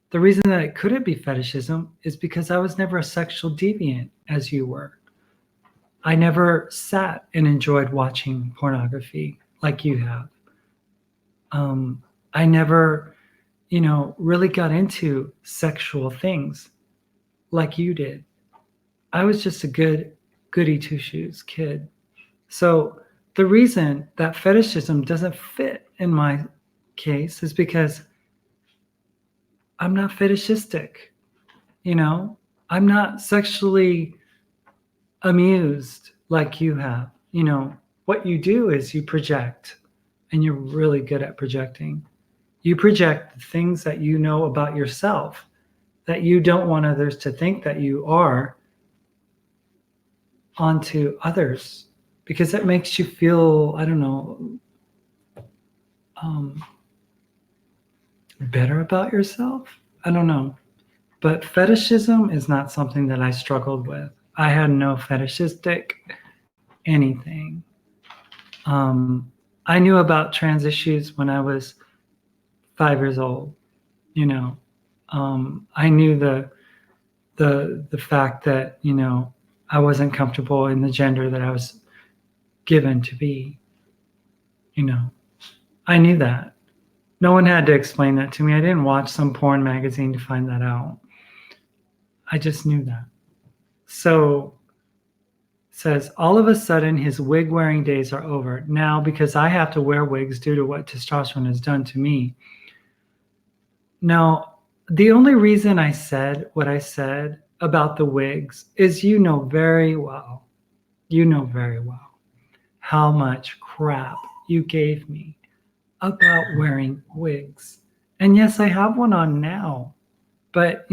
The reason that it couldn't be fetishism is because I was never a sexual deviant as you were. I never sat and enjoyed watching pornography like you have. I never, really got into sexual things. like you did. I was just a goody two shoes kid. So the reason that fetishism doesn't fit in my case is because I'm not fetishistic. You know, I'm not sexually amused like you have. You know, what you do is you project, and you're really good at projecting. You project the things that you know about yourself that you don't want others to think that you are onto others because it makes you feel, I don't know, um, better about yourself. I don't know. But fetishism is not something that I struggled with. I had no fetishistic anything. Um, I knew about trans issues when I was 5 years old. You know, I knew the fact that I wasn't comfortable in the gender that I was given to be. You know, I knew that. No one had to explain that to me. I didn't watch some porn magazine to find that out. I just knew that. So says all of a sudden his wig wearing days are over now because I have to wear wigs due to what testosterone has done to me. Now, the only reason I said what I said about the wigs is you know very well how much crap you gave me about wearing wigs. And yes, I have one on now, but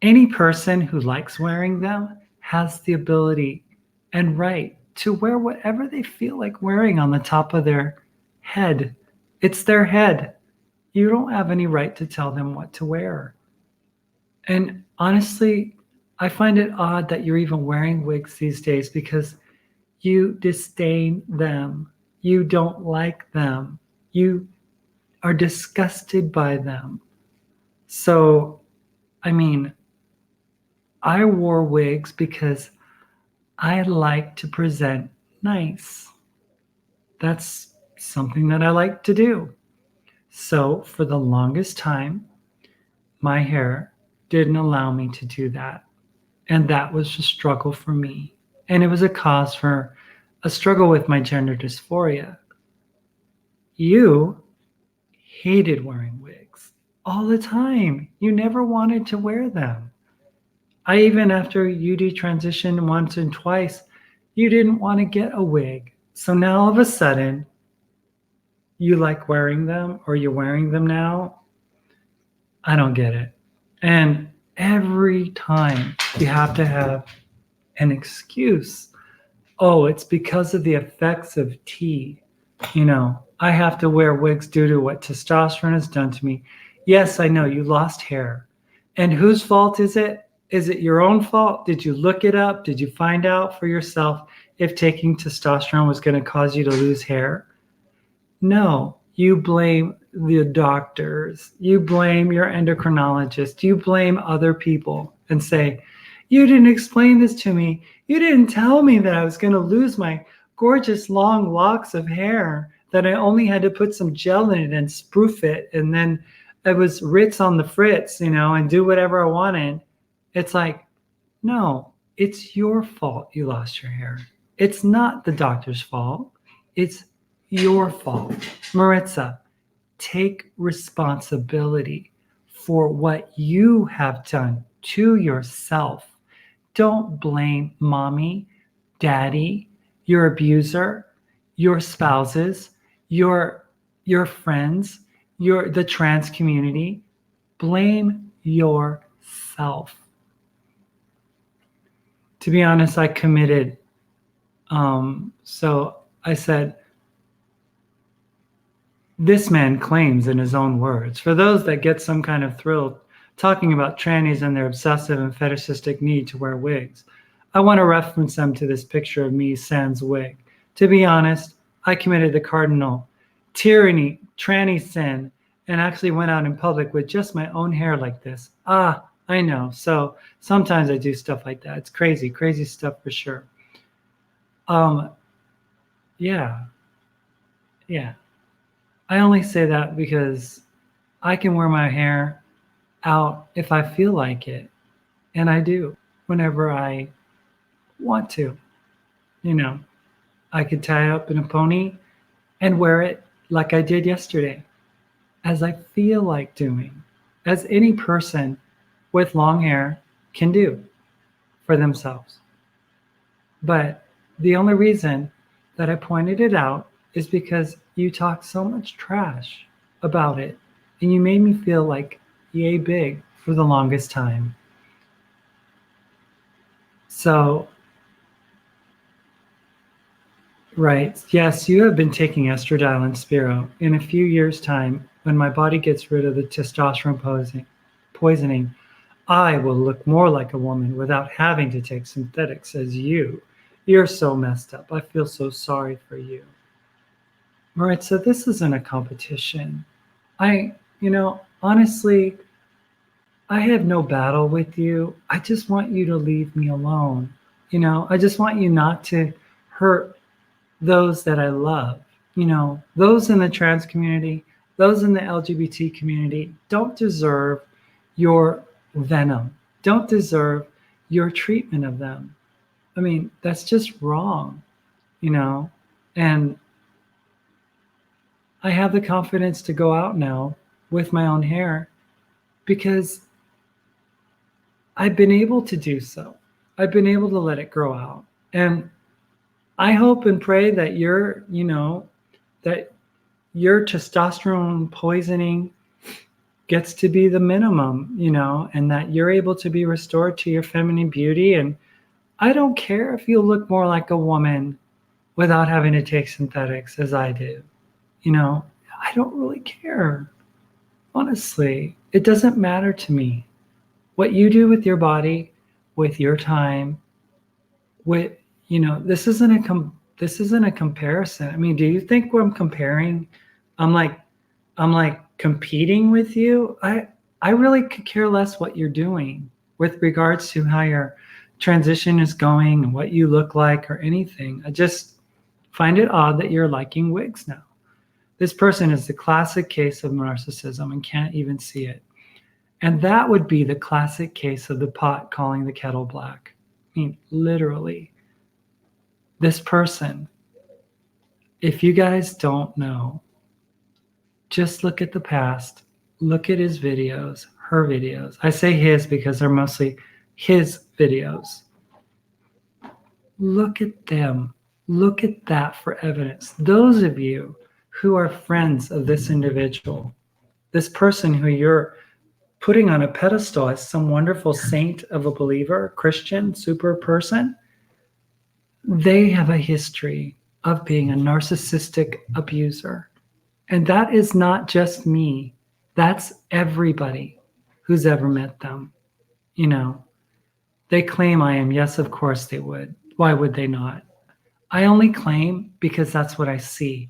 any person who likes wearing them has the ability and right to wear whatever they feel like wearing on the top of their head. It's their head. You don't have any right to tell them what to wear. And honestly, I find it odd that you're even wearing wigs these days because you disdain them. You don't like them. You are disgusted by them. So, I mean, I wore wigs because I like to present nice. That's something that I like to do. So, for the longest time, my hair didn't allow me to do that. And that was a struggle for me. And it was a cause for a struggle with my gender dysphoria. You hated wearing wigs all the time. You never wanted to wear them. I even, after you detransitioned once and twice, you didn't want to get a wig. So now all of a sudden, you like wearing them or you're wearing them now. I don't get it. And every time you have to have an excuse. Oh, it's because of the effects of tea. I have to wear wigs due to what testosterone has done to me. Yes, I know you lost hair. And whose fault is it? Is it your own fault? Did you look it up? Did you find out for yourself if taking testosterone was going to cause you to lose hair? No, you blame the doctors. You blame your endocrinologist. You blame other people and say, you didn't explain this to me. You didn't tell me that I was going to lose my gorgeous long locks of hair, that I only had to put some gel in it and spoof it. And then it was Ritz on the fritz, and do whatever I wanted. It's like, no, it's your fault you lost your hair. It's not the doctor's fault. It's your fault. Maritza, take responsibility for what you have done to yourself. Don't blame mommy, daddy, your abuser, your spouses, your friends, the trans community. Blame yourself. To be honest, I committed. So I said, this man claims in his own words, for those that get some kind of thrill talking about trannies and their obsessive and fetishistic need to wear wigs, I want to reference them to this picture of me sans wig. To be honest, I committed the cardinal tyranny, tranny sin, and actually went out in public with just my own hair like this. I know. So sometimes I do stuff like that. It's crazy, crazy stuff for sure. Yeah. I only say that because I can wear my hair out if I feel like it. And I do whenever I want to. You know, I could tie it up in a pony and wear it like I did yesterday, as I feel like doing, as any person with long hair can do for themselves. But the only reason that I pointed it out is because you talked so much trash about it and you made me feel like yay big for the longest time. So, right, yes, you have been taking estradiol and Spiro. In a few years' time, when my body gets rid of the testosterone poisoning, I will look more like a woman without having to take synthetics as you. You're so messed up. I feel so sorry for you. All right, so this isn't a competition. Honestly, I have no battle with you. I just want you to leave me alone. I just want you not to hurt those that I love. Those in the trans community, those in the LGBT community don't deserve your venom, don't deserve your treatment of them. I mean, that's just wrong, you know? And I have the confidence to go out now with my own hair because I've been able to do so. I've been able to let it grow out. And I hope and pray that that your testosterone poisoning gets to be the minimum, and that you're able to be restored to your feminine beauty. And I don't care if you look more like a woman without having to take synthetics as I do. I don't really care. Honestly, it doesn't matter to me. What you do with your body, with your time, with this isn't a comparison. I mean, do you think when I'm comparing, I'm like competing with you? I really could care less what you're doing with regards to how your transition is going and what you look like or anything. I just find it odd that you're liking wigs now. This person is the classic case of narcissism and can't even see it. And that would be the classic case of the pot calling the kettle black. I mean, literally. This person, if you guys don't know, just look at the past, look at his videos, her videos. I say his because they're mostly his videos. Look at them. Look at that for evidence. Those of you who are friends of this individual, this person who you're putting on a pedestal as some wonderful saint of a believer, Christian, super person, they have a history of being a narcissistic abuser. And that is not just me. That's everybody who's ever met them. They claim I am. Yes, of course they would. Why would they not? I only claim because that's what I see.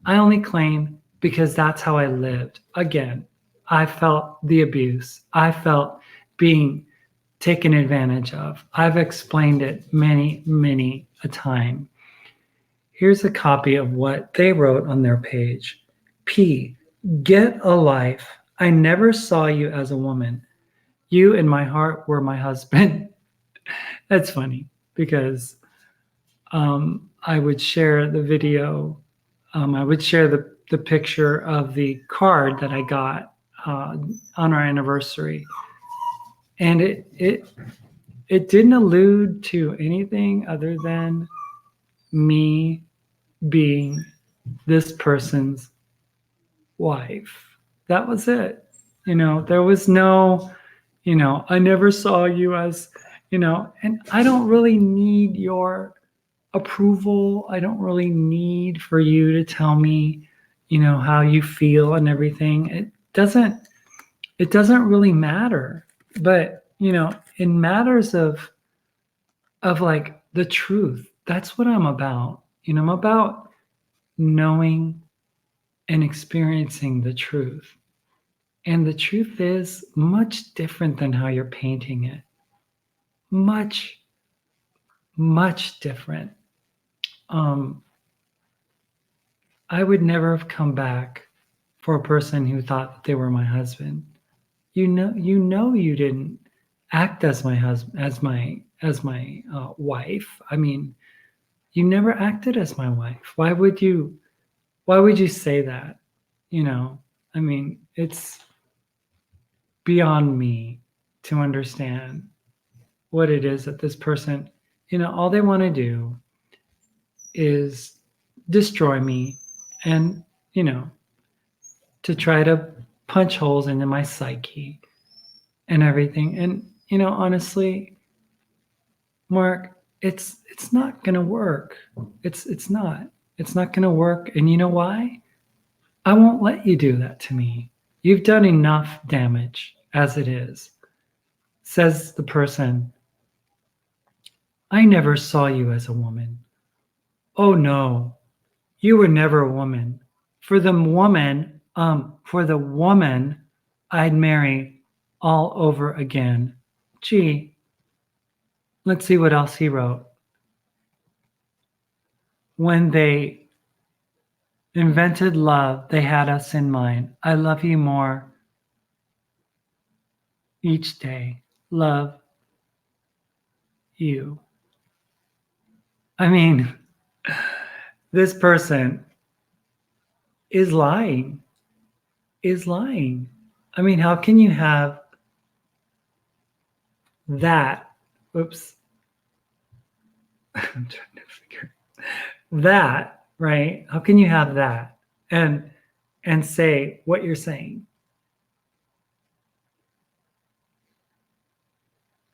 I only claim because that's how I lived. Again, I felt the abuse. I felt being taken advantage of. I've explained it many, many a time. Here's a copy of what they wrote on their page. P, get a life. I never saw you as a woman. You in my heart were my husband. That's funny because I would share the video. I would share the picture of the card that I got on our anniversary. And it didn't allude to anything other than me being this person's wife. That was it. There was no, I never saw you as, and I don't really need your approval. I don't really need for you to tell me, how you feel and everything. It doesn't really matter. But, in matters of like the truth, that's what I'm about. I'm about knowing and experiencing the truth. And the truth is much different than how you're painting it. Much, much different. I would never have come back for a person who thought that they were my husband. you didn't act as my husband, as my wife. I mean, you never acted as my wife. Why would you say that? You know, I mean, it's beyond me to understand what it is that this person, all they want to do is destroy me and, you know, to try to punch holes into my psyche and everything. And, honestly, Mark, it's not gonna work. It's not. It's not gonna work. And you know why? I won't let you do that to me. You've done enough damage as it is, says the person. I never saw you as a woman. Oh no, you were never a woman. For the woman I'd marry all over again. Gee, let's see what else he wrote. When they invented love, they had us in mind. I love you more each day. Love you. I mean, this person is lying. Is lying. I mean, how can you have that? Oops. I'm trying to figure that, right? How can you have that and say what you're saying?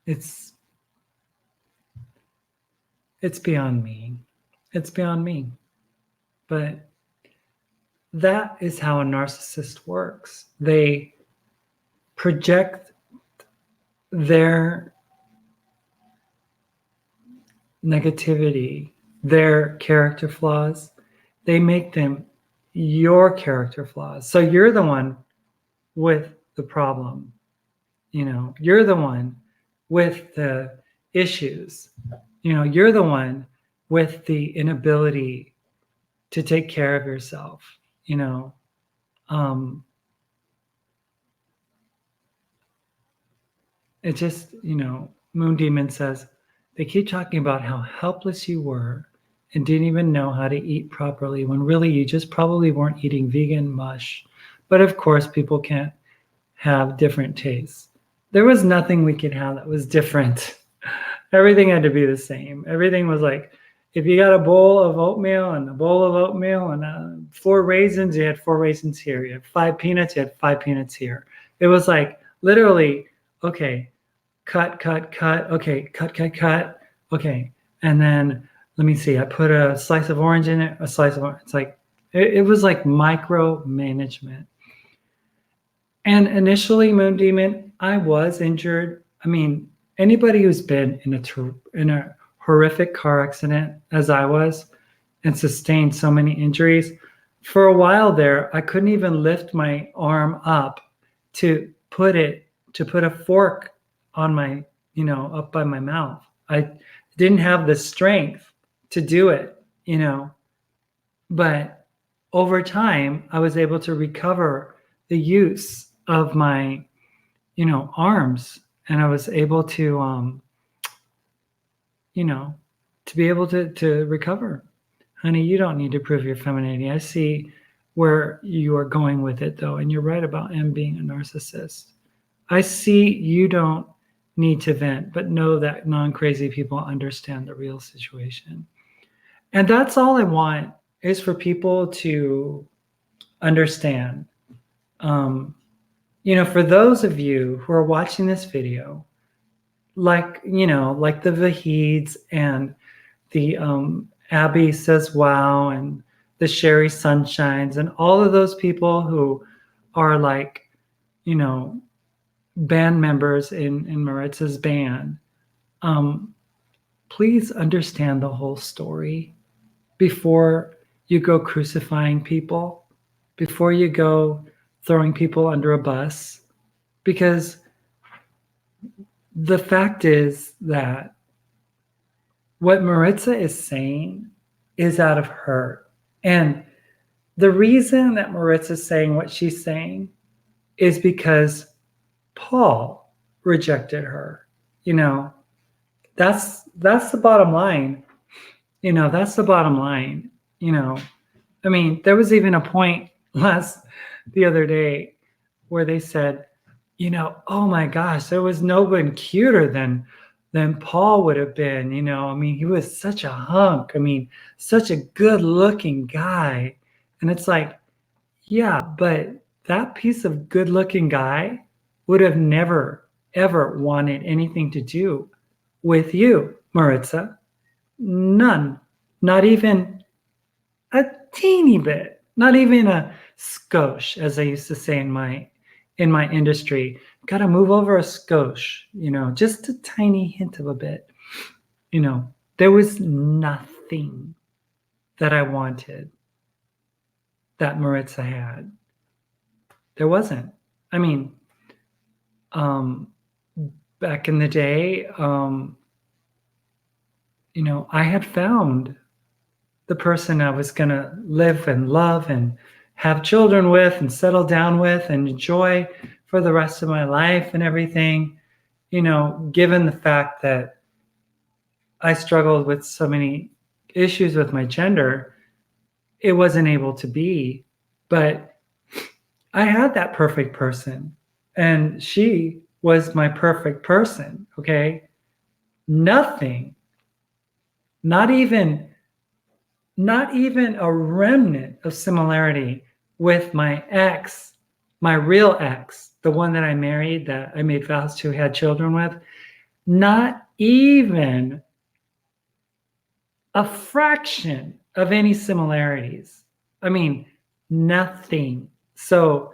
It's beyond me. It's beyond me. But that is how a narcissist works. They project their negativity, their character flaws, they make them your character flaws. So you're the one with the problem. You're the one with the issues. You're the one with the inability to take care of yourself. Um, it just, Moon Demon says, they keep talking about how helpless you were and didn't even know how to eat properly when really you just probably weren't eating vegan mush. But of course, people can't have different tastes. There was nothing we could have that was different. Everything had to be the same. Everything was like, if you got a bowl of oatmeal and a bowl of oatmeal and 4 raisins, you had 4 raisins here. You had 5 peanuts, you had 5 peanuts here. It was like literally, okay, cut, cut, cut. Okay, cut, cut, cut. Okay, and then let me see. I put a slice of orange in it. A slice of orange. It's like it was like micromanagement. And initially, Moon Demon, I was injured. I mean, anybody who's been in a horrific car accident, as I was, and sustained so many injuries, for a while there, I couldn't even lift my arm up to put a fork on my, up by my mouth. I didn't have the strength to do it, but over time, I was able to recover the use of my, arms, and I was able to, to be able to recover. Honey, you don't need to prove your femininity. I see where you are going with it, though, and you're right about him being a narcissist. I see you don't need to vent, but know that non-crazy people understand the real situation. And that's all I want, is for people to understand. For those of you who are watching this video, like the Vahids and the Abby Says Wow and the Sherry Sunshines and all of those people who are like, band members in Maritza's band, please understand the whole story before you go crucifying people, before you go throwing people under a bus, because the fact is that what Maritza is saying is out of hurt. And the reason that Maritza's saying what she's saying is because Paul rejected her. You know, that's the bottom line. You know, that's the bottom line. You know, I mean, there was even a point the other day where they said, you know, oh my gosh, there was no one cuter than Paul would have been. You know, I mean, he was such a hunk. I mean, such a good looking guy. And it's like, yeah, but that piece of good looking guy would have never, ever wanted anything to do with you, Maritza. None. Not even a teeny bit. Not even a skosh, as I used to say in my industry. Got to move over a skosh, you know, just a tiny hint of a bit. You know, there was nothing that I wanted that Maritza had. There wasn't. I mean, um, back in the day, you know, I had found the person I was going to live and love and have children with and settle down with and enjoy for the rest of my life and everything, you know, given the fact that I struggled with so many issues with my gender, it wasn't able to be. But I had that perfect person, and she was my perfect person, okay? Nothing, not even not even a remnant of similarity with my ex, my real ex, the one that I married, that I made vows to, had children with, not even a fraction of any similarities. I mean, nothing. So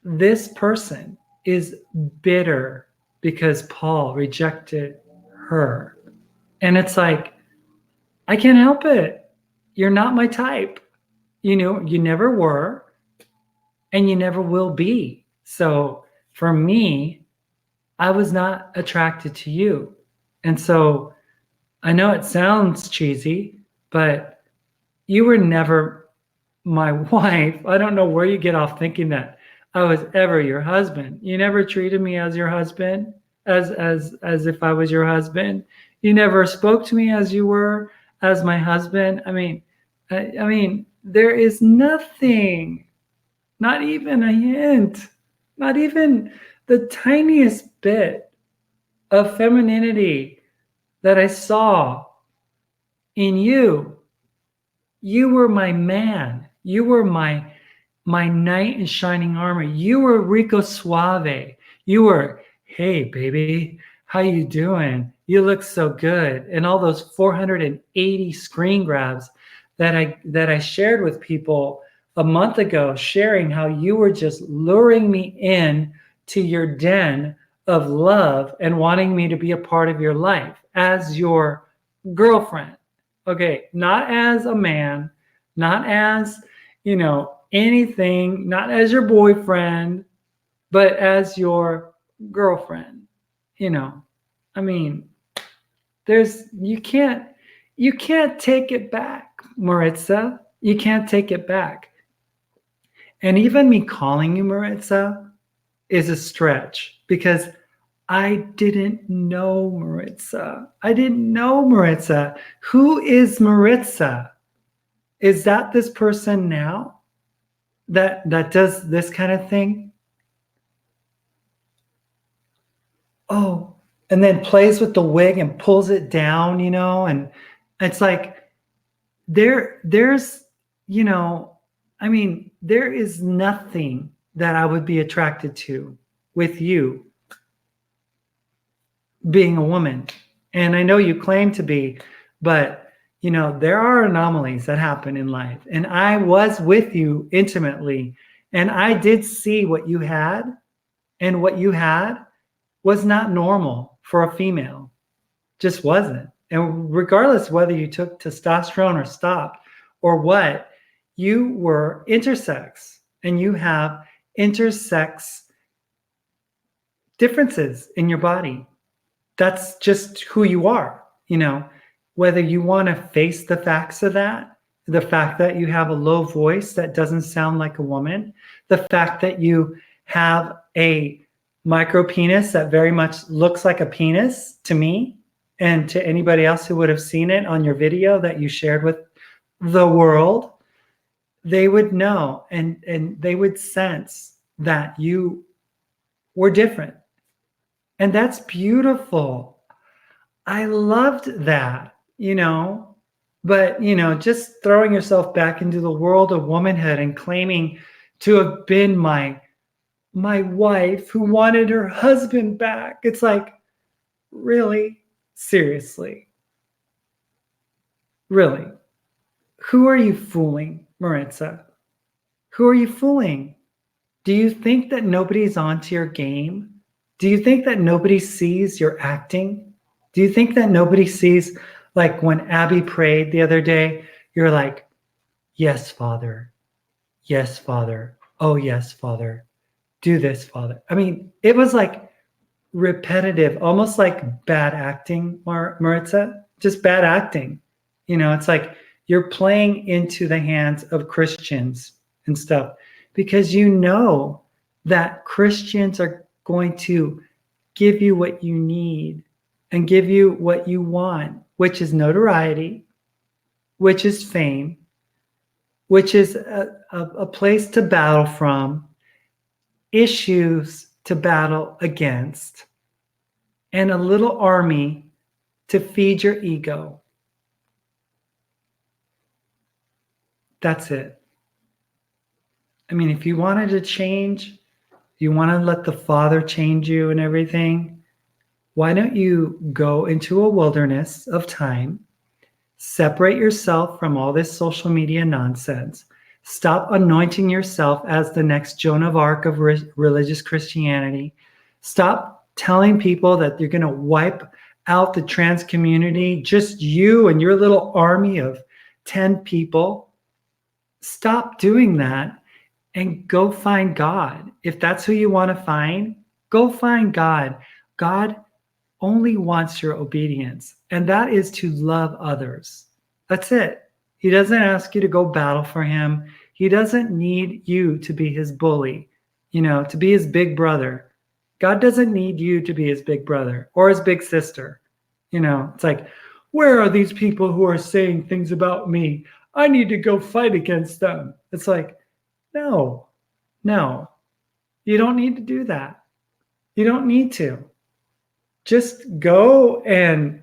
this person is bitter because Paul rejected her. And it's like, I can't help it. You're not my type. You know, you never were and you never will be. So for me, I was not attracted to you. And so I know it sounds cheesy, but you were never my wife. I don't know where you get off thinking that I was ever your husband. You never treated me as your husband, as if I was your husband. You never spoke to me as you were as my husband. I mean, there is nothing, not even a hint, not even the tiniest bit of femininity that I saw in you. You were my man. You were my knight in shining armor. You were Rico Suave. You were, hey baby, how you doing? You look so good. And all those 480 screen grabs that I shared with people a month ago, sharing how you were just luring me in to your den of love and wanting me to be a part of your life as your girlfriend. Okay, not as a man, not as, you know, anything, not as your boyfriend, but as your girlfriend. You know, I mean, you can't take it back, Maritza. You can't take it back. And even me calling you Maritza is a stretch because I didn't know Maritza. I didn't know Maritza. Who is Maritza? Is that this person now that does this kind of thing? Oh, and then plays with the wig and pulls it down, you know, and it's like there's, you know, I mean, there is nothing that I would be attracted to with you being a woman. And I know you claim to be, but you know, there are anomalies that happen in life. And I was with you intimately, and I did see what you had, and what you had was not normal for a female. Just wasn't. And regardless whether you took testosterone or stopped or what, you were intersex, and you have intersex differences in your body. That's just who you are, you know, whether you want to face the facts of that, the fact that you have a low voice that doesn't sound like a woman, the fact that you have a micro penis that very much looks like a penis to me and to anybody else who would have seen it on your video that you shared with the world, they would know and they would sense that you were different. And that's beautiful. I loved that, but, just throwing yourself back into the world of womanhood and claiming to have been my wife who wanted her husband back. It's like, really? Seriously? Really? Who are you fooling, Maritza? Who are you fooling? Do you think that nobody's onto your game? Do you think that nobody sees your acting? Do you think that nobody sees, like when Abby prayed the other day, you're like, yes, Father. Yes, Father. Oh, yes, Father. Do this, Father. I mean, it was like repetitive, almost like bad acting, Maritza, just bad acting. It's like you're playing into the hands of Christians and stuff because you know that Christians are going to give you what you need and give you what you want, which is notoriety, which is fame, which is a place to battle from, issues to battle against, and a little army to feed your ego. That's it. I mean, if you wanted to change, you want to let the Father change you and everything, why don't you go into a wilderness of time, separate yourself from all this social media nonsense, stop anointing yourself as the next Joan of Arc of religious Christianity, stop telling people that you're going to wipe out the trans community, just you and your little army of 10 people. Stop doing that and go find God. If that's who you want to find, go find God. God only wants your obedience, and that is to love others. That's it. He doesn't ask you to go battle for him. He doesn't need you to be his bully, to be his big brother. God doesn't need you to be his big brother or his big sister. It's like, where are these people who are saying things about me? I need to go fight against them. It's like, no, you don't need to do that. You don't need to. Just go and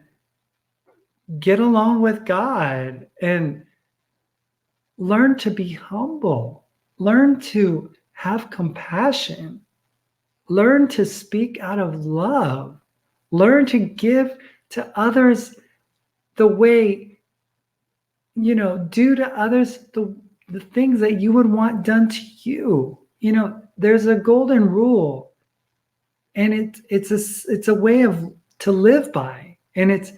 get along with God and learn to be humble. Learn to have compassion. Learn to speak out of love. Learn to give to others the way, do to others the things that you would want done to you. There's a golden rule, and it's a way to live by, and it's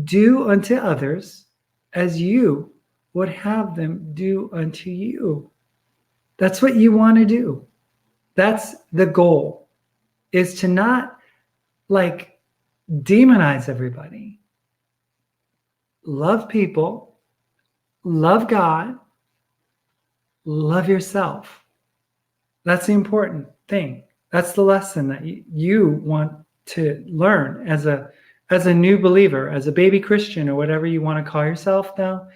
do unto others as you would have them do unto you. That's what you want to do. That's the goal, is to not like demonize everybody. Love people, love God, love yourself. That's the important thing. That's the lesson that you want to learn as a new believer, as a baby Christian, or whatever you want to call yourself now,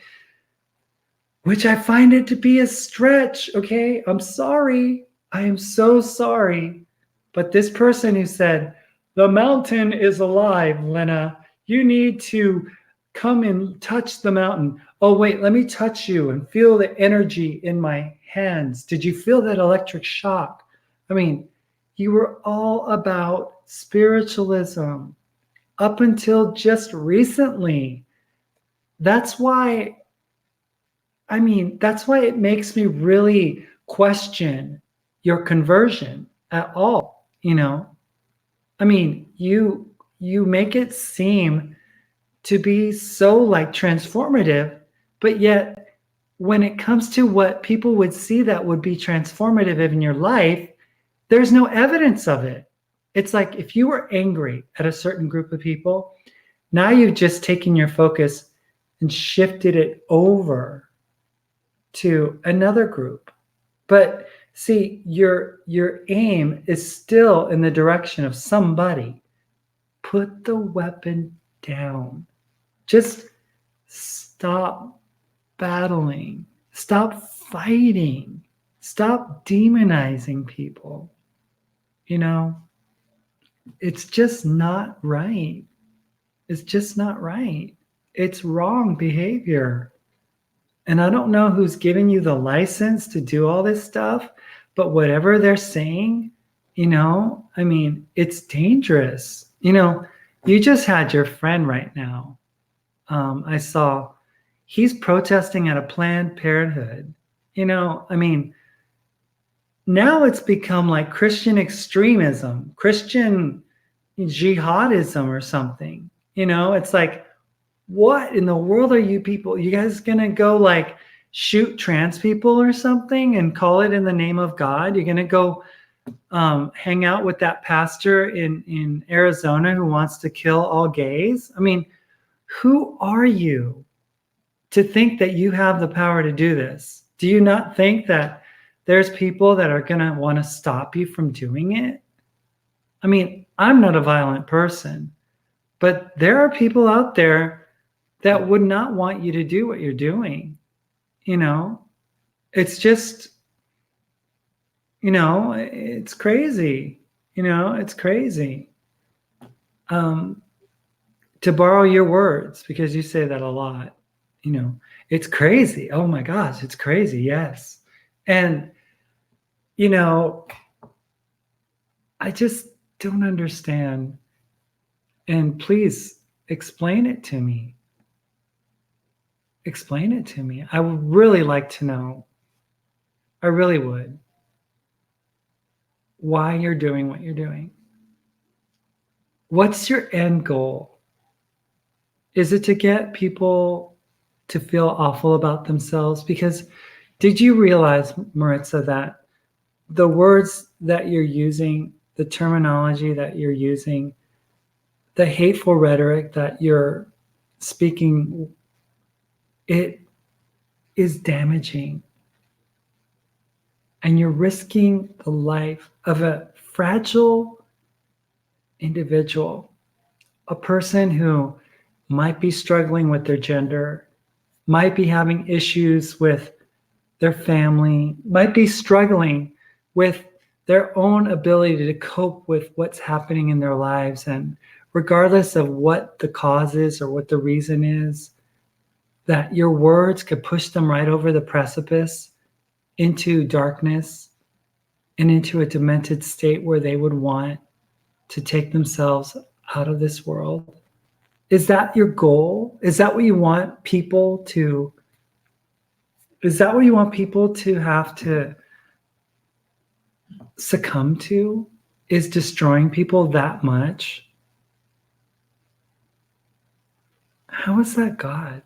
which I find it to be a stretch. Okay, I'm sorry. I am so sorry. But this person who said, the mountain is alive, Lynna, you need to come and touch the mountain. Oh, wait, let me touch you and feel the energy in my hands. Did you feel that electric shock? I mean, you were all about spiritualism up until just recently. That's why it makes me really question your conversion at all, I mean, you make it seem to be so like transformative, but yet when it comes to what people would see that would be transformative in your life, there's no evidence of it. It's like if you were angry at a certain group of people, now you've just taken your focus and shifted it over to another group. But See, your aim is still in the direction of somebody. Put the weapon down. Just stop battling. Stop fighting. Stop demonizing people. You know, it's just not right. It's just not right. It's wrong behavior. And I don't know who's giving you the license to do all this stuff, but whatever they're saying, I mean, it's dangerous. You just had your friend right now. I saw he's protesting at a Planned Parenthood. I mean, now it's become like Christian extremism, Christian jihadism or something. It's like, what in the world are you people? You guys gonna go like shoot trans people or something and call it in the name of God? You're gonna go hang out with that pastor in Arizona who wants to kill all gays? I mean, who are you to think that you have the power to do this? Do you not think that there's people that are gonna want to stop you from doing it? I mean, I'm not a violent person, but there are people out there that would not want you to do what you're doing. It's just, it's crazy. It's crazy. To borrow your words, because you say that a lot, it's crazy. Oh my gosh, it's crazy. Yes. And, I just don't understand. And please explain it to me. Explain it to me. I would really like to know. I really would. Why you're doing what you're doing. What's your end goal? Is it to get people to feel awful about themselves? Because did you realize, Maritza, that the words that you're using, the terminology that you're using, the hateful rhetoric that you're speaking, it is damaging. And you're risking the life of a fragile individual, a person who might be struggling with their gender, might be having issues with their family, might be struggling with their own ability to cope with what's happening in their lives. And regardless of what the cause is or what the reason is, that your words could push them right over the precipice into darkness and into a demented state where they would want to take themselves out of this world. Is that your goal? Is that what you want people to? Is that what you want people to have to succumb to? Is destroying people that much? How is that God?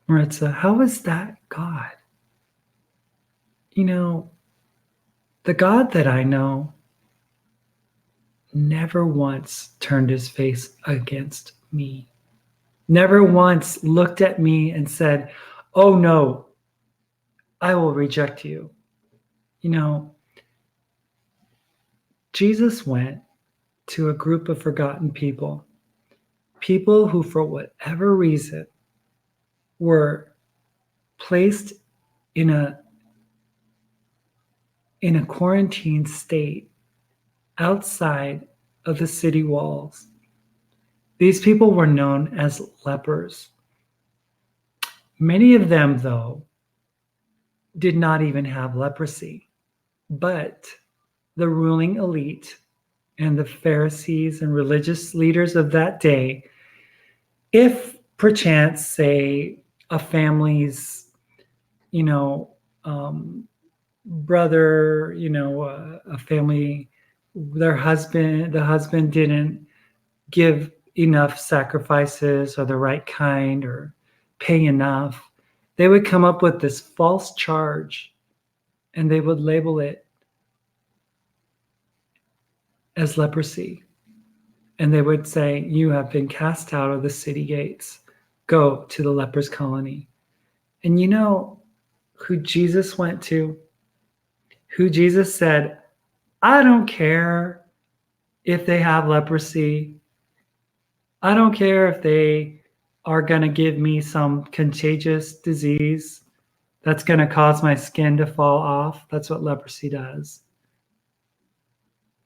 Maritza, how is that God? The God that I know never once turned his face against me. Never once looked at me and said, "Oh no, I will reject you." Jesus went to a group of forgotten people who, for whatever reason, were placed in a quarantine state outside of the city walls. These people were known as lepers. Many of them, though, did not even have leprosy, but the ruling elite and the Pharisees and religious leaders of that day, if perchance, say, a family's, brother, a family, the husband didn't give enough sacrifices or the right kind or pay enough, they would come up with this false charge and they would label it as leprosy. And they would say, "You have been cast out of the city gates. Go to the lepers colony." And you know who Jesus went to? who Jesus said, I don't care if they have leprosy. I don't care if they are going to give me some contagious disease that's going to cause my skin to fall off. That's what leprosy does.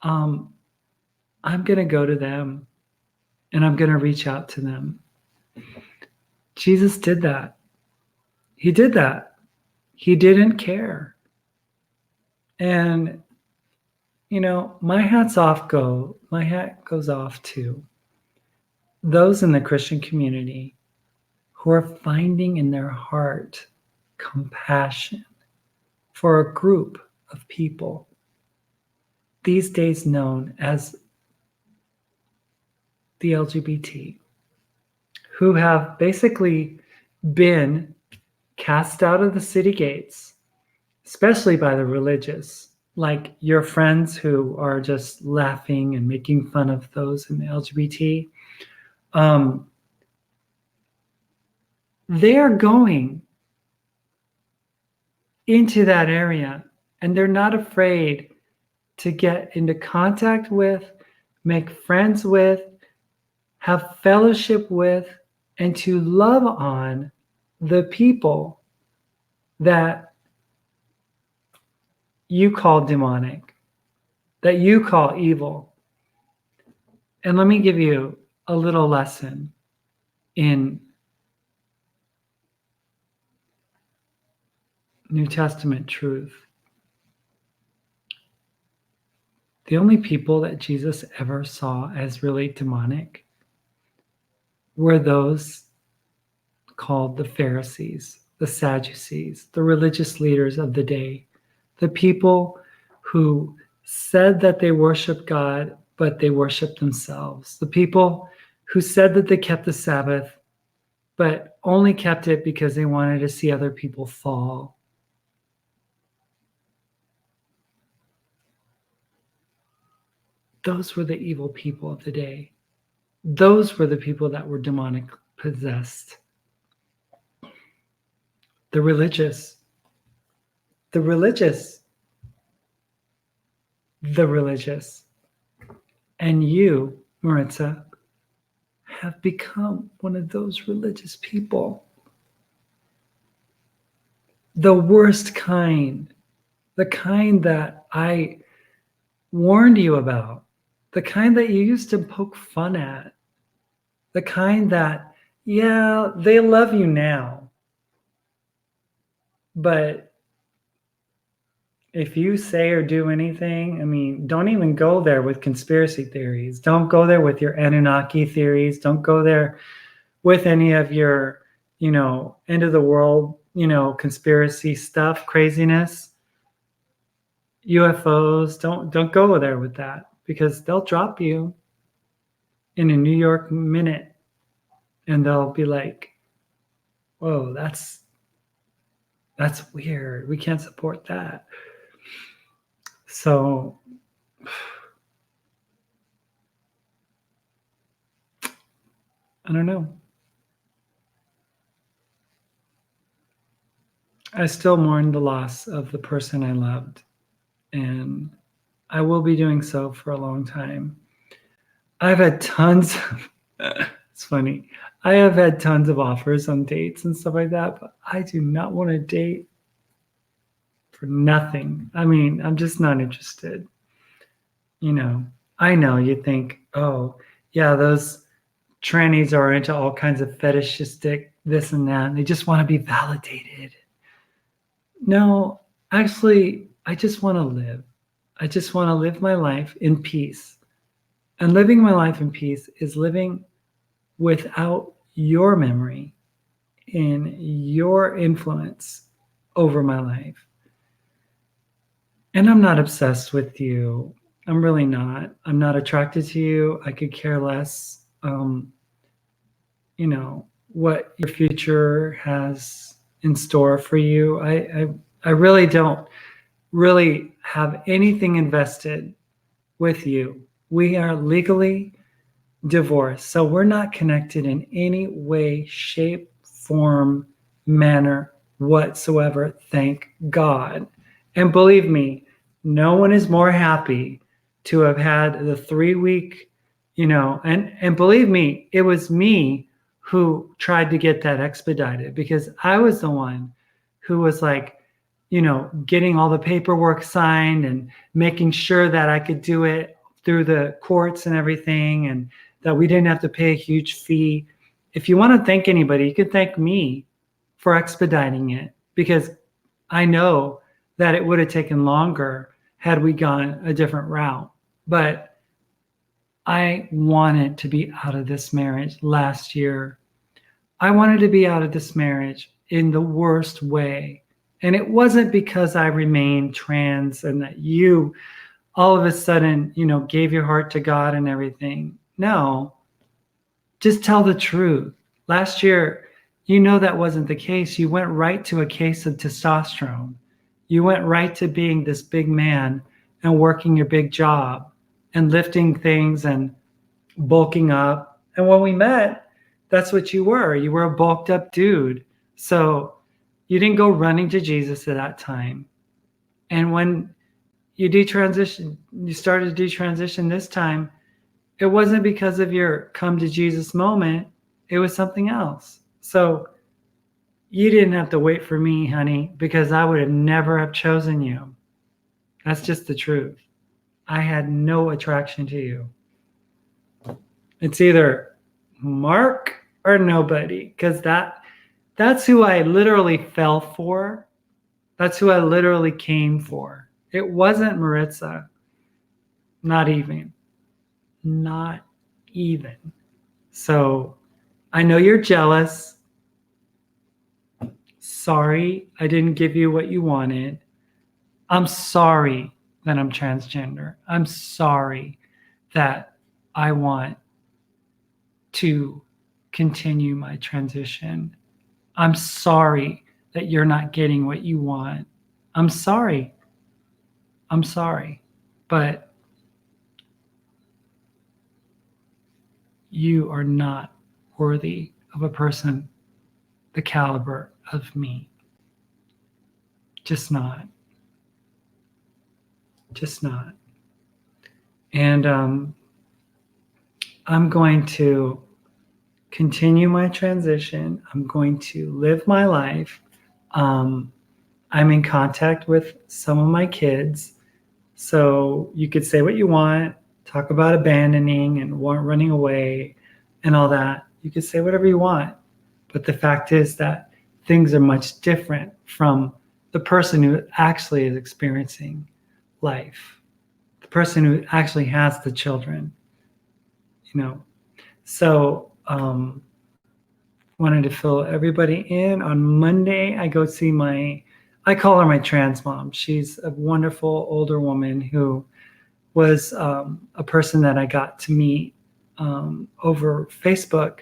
I'm going to go to them and I'm going to reach out to them. Jesus did that. He did that. He didn't care. And, you know, my hat goes off to those in the Christian community who are finding in their heart compassion for a group of people these days known as the LGBT, who have basically been cast out of the city gates, especially by the religious, like your friends who are just laughing and making fun of those in the LGBT. They are going into that area and they're not afraid to get into contact with, make friends with, have fellowship with, and to love on the people that you call demonic, that you call evil. And let me give you a little lesson in New Testament truth. The only people that Jesus ever saw as really demonic were those called the Pharisees, the Sadducees, the religious leaders of the day, the people who said that they worshiped God, but they worshiped themselves, the people who said that they kept the Sabbath, but only kept it because they wanted to see other people fall. Those were the evil people of the day. Those were the people that were demonic possessed. The religious, the religious, the religious. And you, Maritza, have become one of those religious people. The worst kind, the kind that I warned you about, the kind that you used to poke fun at, the kind that, yeah, they love you now, but if you say or do anything, I mean, don't even go there with conspiracy theories. Don't go there with your Anunnaki theories. Don't go there with any of your, end of the world, conspiracy stuff, craziness, UFOs. Don't go there with that because they'll drop you in a New York minute and they'll be like, whoa, that's weird. We can't support that. So I don't know. I still mourn the loss of the person I loved, and I will be doing so for a long time. I've had tons of, it's funny. I have had tons of offers on dates and stuff like that, but I do not want to date for nothing. I mean, I'm just not interested. I know you think, oh, yeah, those trannies are into all kinds of fetishistic this and that, and they just want to be validated. No, actually, I just want to live. I just want to live my life in peace. And living my life in peace is living without your memory and your influence over my life. And I'm not obsessed with you. I'm really not. I'm not attracted to you. I could care less, what your future has in store for you. I really don't really have anything invested with you. We are legally divorced, so we're not connected in any way, shape, form, manner whatsoever. Thank God. And believe me, No one is more happy to have had the 3 week, and believe me, it was me who tried to get that expedited because I was the one who was like, getting all the paperwork signed and making sure that I could do it through the courts and everything, and that we didn't have to pay a huge fee. If you want to thank anybody, you can thank me for expediting it, because I know that it would have taken longer had we gone a different route. But I wanted to be out of this marriage last year. I wanted to be out of this marriage in the worst way. And it wasn't because I remained trans and that you all of a sudden, gave your heart to God and everything. No, just tell the truth. Last year, that wasn't the case. You went right to a case of testosterone. You went right to being this big man and working your big job and lifting things and bulking up. And when we met, that's what you were. You were a bulked up dude. So you didn't go running to Jesus at that time. And when you started to detransition this time, it wasn't because of your come to Jesus moment. It was something else. So you didn't have to wait for me, honey, because I would have never have chosen you. That's just the truth. I had no attraction to you. It's either Mark or nobody, because that's who I literally fell for. That's who I literally came for. It wasn't Maritza. Not even. Not even. So I know you're jealous. Sorry, I didn't give you what you wanted. I'm sorry that I'm transgender. I'm sorry that I want to continue my transition. I'm sorry that you're not getting what you want. I'm sorry. I'm sorry. But you are not worthy of a person the caliber of me. Just not. Just not. And I'm going to continue my transition. I'm going to live my life. I'm in contact with some of my kids. So you could say what you want, talk about abandoning and running away and all that. You could say whatever you want. But the fact is that things are much different from the person who actually is experiencing life, the person who actually has the children, So wanted to fill everybody in. On Monday, I go see I call her my trans mom. She's a wonderful older woman who was a person that I got to meet over Facebook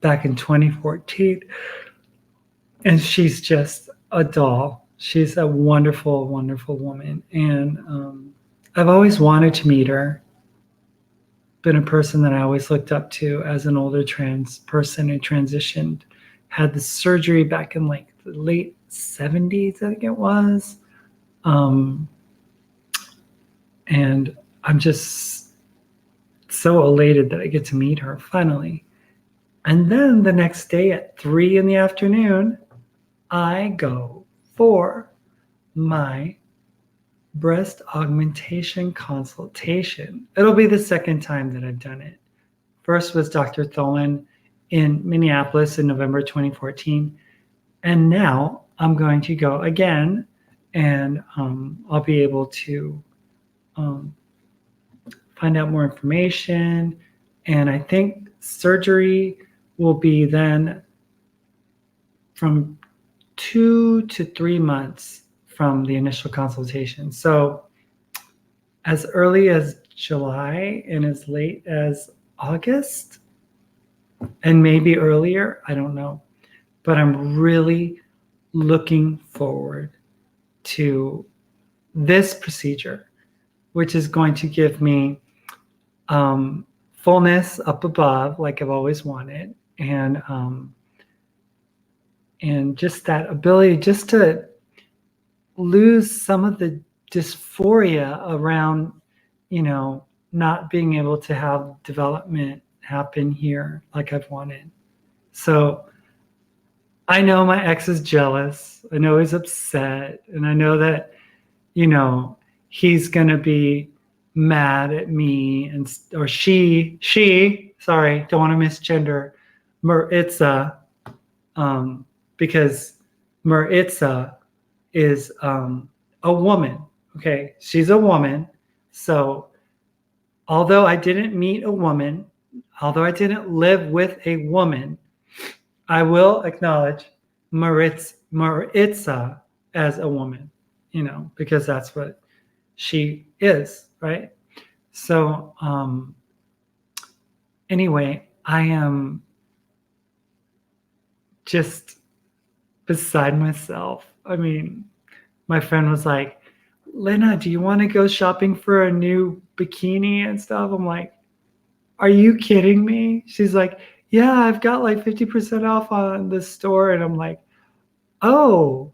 back in 2014. And she's just a doll. She's a wonderful, wonderful woman. And I've always wanted to meet her. Been a person that I always looked up to as an older trans person who transitioned, had the surgery back in like the late 70s, I think it was. And I'm just so elated that I get to meet her finally. And then the next day at 3 p.m, I go for my breast augmentation consultation. It'll be the second time that I've done it. First was Dr. Tholen in Minneapolis in November 2014. And now I'm going to go again, and I'll be able to find out more information. And I think surgery will be then from 2 to 3 months from the initial consultation. So as early as July and as late as August, and maybe earlier, I don't know. But I'm really looking forward to this procedure, which is going to give me fullness up above, like I've always wanted, and just that ability just to lose some of the dysphoria around, not being able to have development happen here like I've wanted. So I know my ex is jealous. I know he's upset. And I know that, he's going to be mad at me or sorry, don't want to misgender Maritza, because Maritza is a woman. Okay. She's a woman. So although I didn't meet a woman, although I didn't live with a woman, I will acknowledge Maritza as a woman, because that's what she is, right? So anyway, I am just beside myself. I mean, my friend was like, Lynna, do you want to go shopping for a new bikini and stuff? I'm like, are you kidding me? She's like, yeah, I've got like 50% off on the store. And I'm like, oh.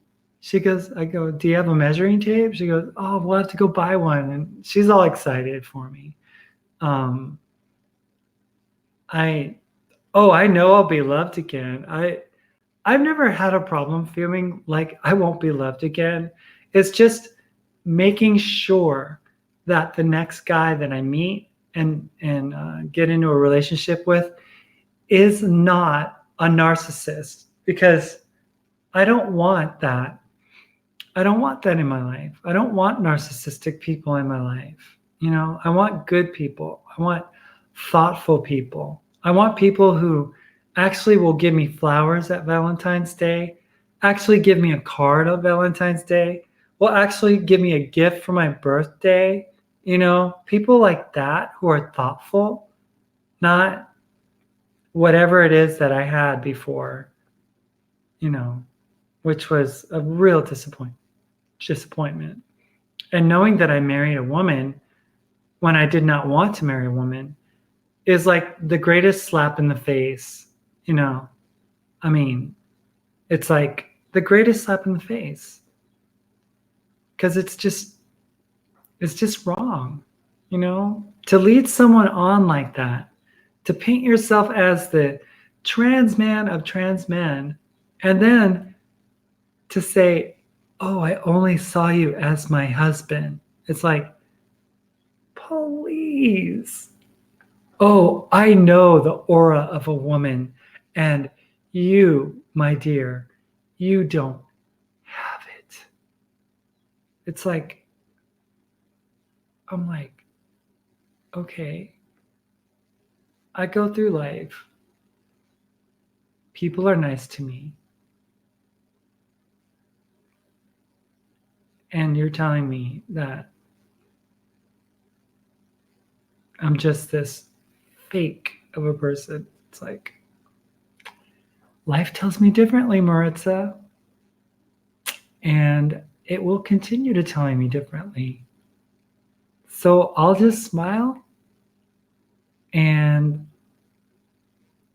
I go, do you have a measuring tape? She goes, oh, we'll have to go buy one. And she's all excited for me. I know I'll be loved again. I've never had a problem feeling like I won't be loved again. It's just making sure that the next guy that I meet and get into a relationship with is not a narcissist, because I don't want that. I don't want that in my life. I don't want narcissistic people in my life. I want good people. I want thoughtful people. I want people who actually will give me flowers at Valentine's Day, actually give me a card on Valentine's Day, will actually give me a gift for my birthday. People like that who are thoughtful, not whatever it is that I had before, which was a real disappointment. And knowing that I married a woman when I did not want to marry a woman is like the greatest slap in the face. I mean, it's like the greatest slap in the face, because it's just wrong, to lead someone on like that, to paint yourself as the trans man of trans men, and then to say, oh, I only saw you as my husband. It's like, please. Oh, I know the aura of a woman, and you, my dear, you don't have it. It's like, I'm like, okay. I go through life. People are nice to me. And you're telling me that I'm just this fake of a person. It's like, life tells me differently, Maritza. And it will continue to tell me differently. So I'll just smile and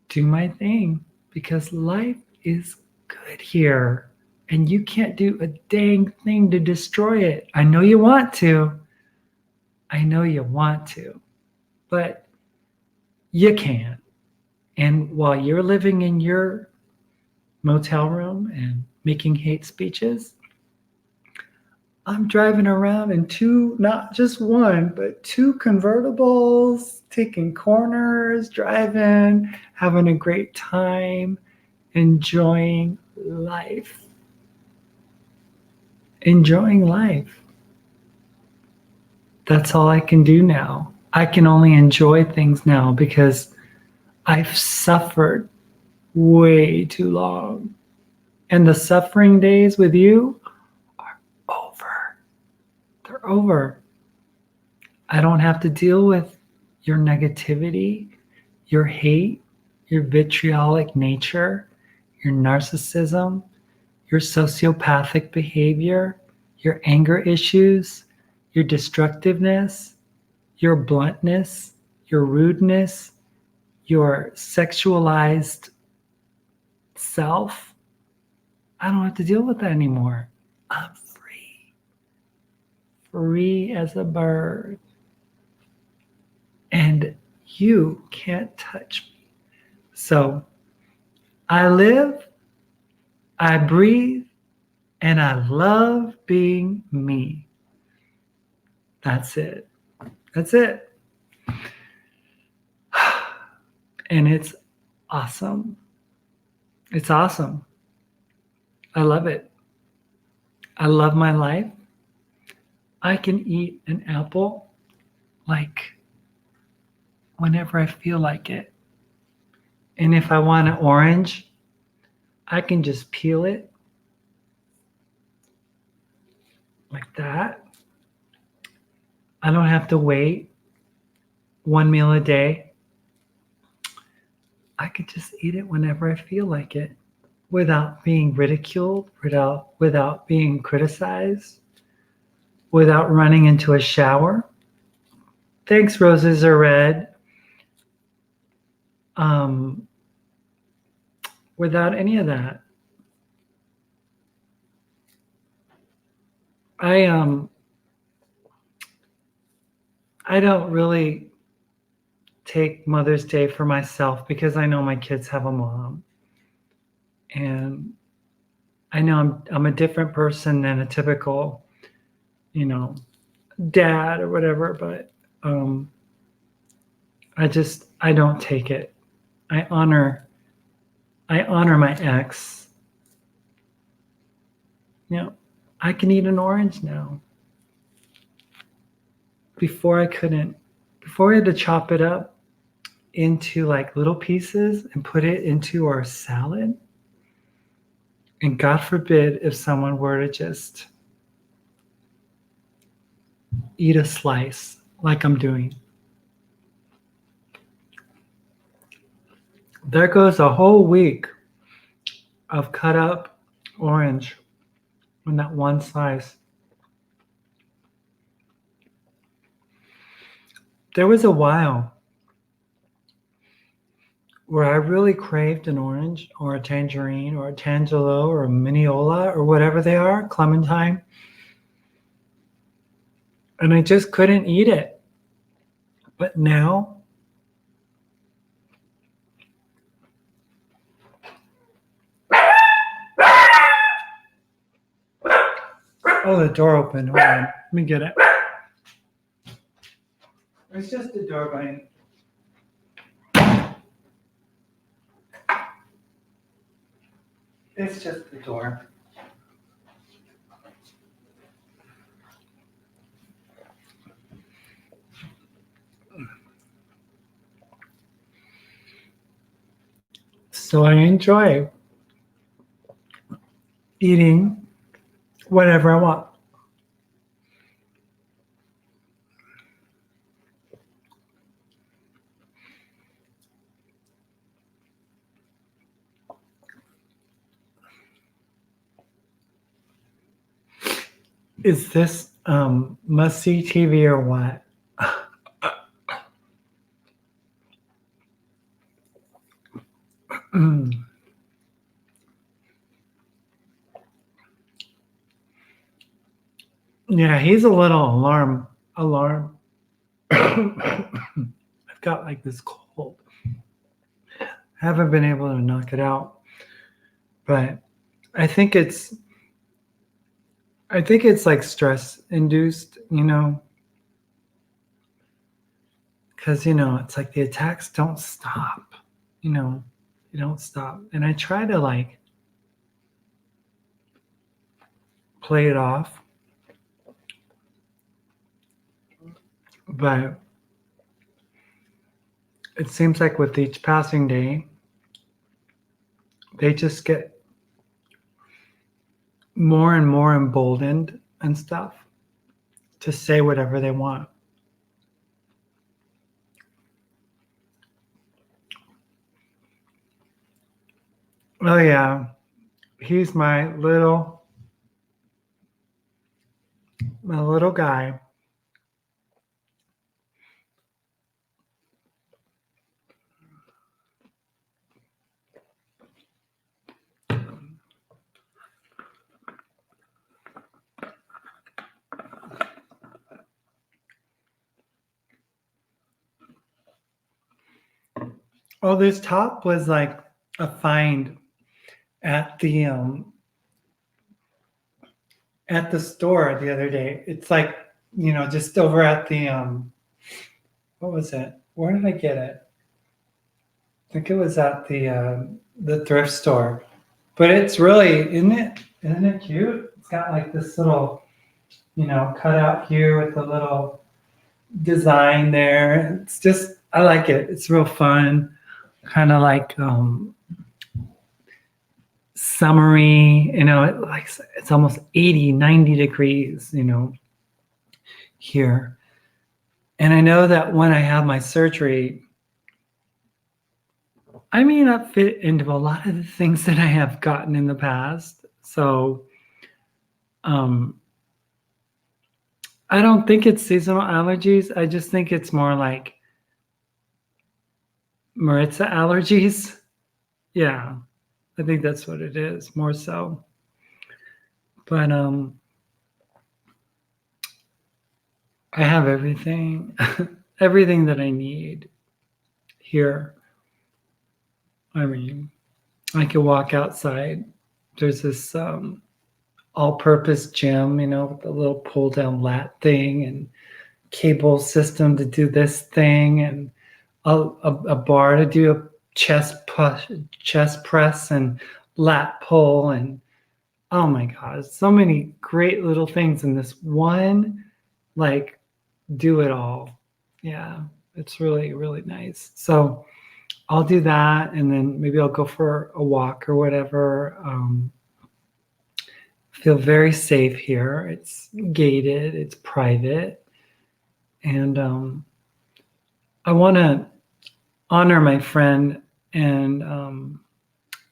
do my thing, because life is good here. And you can't do a dang thing to destroy it. I know you want to. But you can. And while you're living in your motel room and making hate speeches, I'm driving around in not just one, but two convertibles, taking corners, driving, having a great time, enjoying life. Enjoying life. That's all I can do now. I can only enjoy things now because I've suffered way too long. And the suffering days with you are over. They're over. I don't have to deal with your negativity, your hate, your vitriolic nature, your narcissism, your sociopathic behavior, your anger issues, your destructiveness, your bluntness, your rudeness, your sexualized self. I don't have to deal with that anymore. I'm free. free as a bird. And you can't touch me. So I live, I breathe, and I love being me. That's it. That's it. And it's awesome. It's awesome. I love it. I love my life. I can eat an apple like whenever I feel like it. And if I want an orange, I can just peel it like that. I don't have to wait one meal a day. I could just eat it whenever I feel like it without being ridiculed, without being criticized, without running into a shower. Thanks, roses are red. Without any of that. I don't really take Mother's Day for myself because I know my kids have a mom. And I know I'm a different person than a typical, dad or whatever, but I don't take it. I honor my ex. I can eat an orange now. Before I couldn't. Before we had to chop it up into like little pieces and put it into our salad. And God forbid if someone were to just eat a slice like I'm doing. There goes a whole week of cut up orange in that one slice. There was a while where I really craved an orange or a tangerine or a tangelo or a miniola or whatever they are, clementine. And I just couldn't eat it. But now, oh, the door opened. Hold on. Let me get it. It's just the door button. It's just the door. So I enjoy eating whatever I want. Is this must-see TV or what? Yeah, he's a little alarm. I've got like this cold. Haven't been able to knock it out. But I think it's like stress induced, because it's like the attacks don't stop. They don't stop. And I try to like play it off. But it seems like with each passing day, they just get more and more emboldened and stuff to say whatever they want. Oh yeah, he's my little guy. Oh, this top was like a find at the store the other day. It's like, just over at the what was it? Where did I get it? I think it was at the thrift store. But it's really, isn't it cute? It's got like this little, cut out here with a little design there. It's just, I like it. It's real fun. Kind of like summery, it's almost 80, 90 degrees, here. And I know that when I have my surgery, I may not fit into a lot of the things that I have gotten in the past. So I don't think it's seasonal allergies. I just think it's more like Maritza allergies. Yeah, I think that's what it is, more so. But I have everything, everything that I need here. I mean, I can walk outside. There's this all-purpose gym, with the little pull-down lat thing and cable system to do this thing, and a bar to do a chest press and lat pull, and oh my God, so many great little things in this one, like, do it all. Yeah, it's really, really nice. So I'll do that, and then maybe I'll go for a walk or whatever. Feel very safe here. It's gated, it's private, and I want to honor my friend and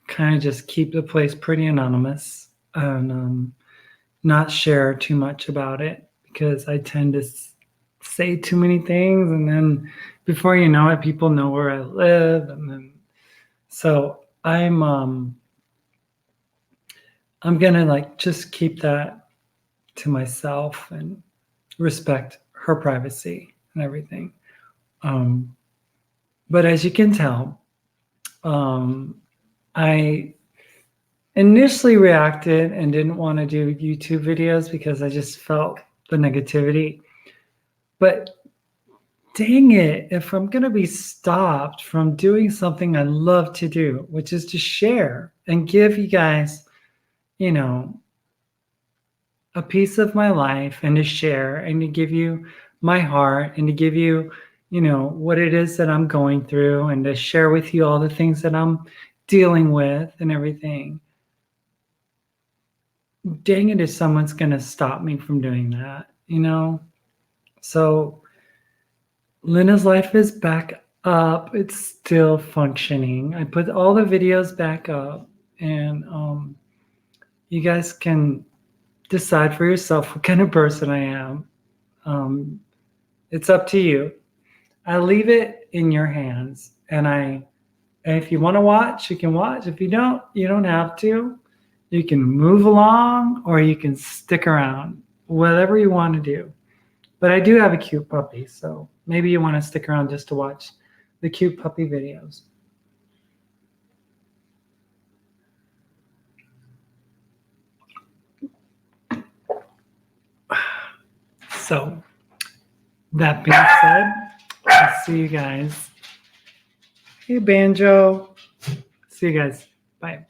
kind of just keep the place pretty anonymous and not share too much about it, because I tend to say too many things, and then before you know it, people know where I live, and then so I'm gonna just keep that to myself and respect her privacy and everything. But as you can tell, I initially reacted and didn't want to do YouTube videos because I just felt the negativity. But dang it, if I'm going to be stopped from doing something I love to do, which is to share and give you guys, a piece of my life, and to share and to give you my heart, and to give you, what it is that I'm going through, and to share with you all the things that I'm dealing with and everything. Dang it, if someone's going to stop me from doing that, So Lynna's life is back up. It's still functioning. I put all the videos back up, and you guys can decide for yourself what kind of person I am. It's up to you. I leave it in your hands, and if you want to watch, you can watch. If you don't, you don't have to. You can move along, or you can stick around, whatever you want to do. But I do have a cute puppy, so maybe you want to stick around just to watch the cute puppy videos. So that being said, I'll see you guys. Hey, Banjo. See you guys. Bye.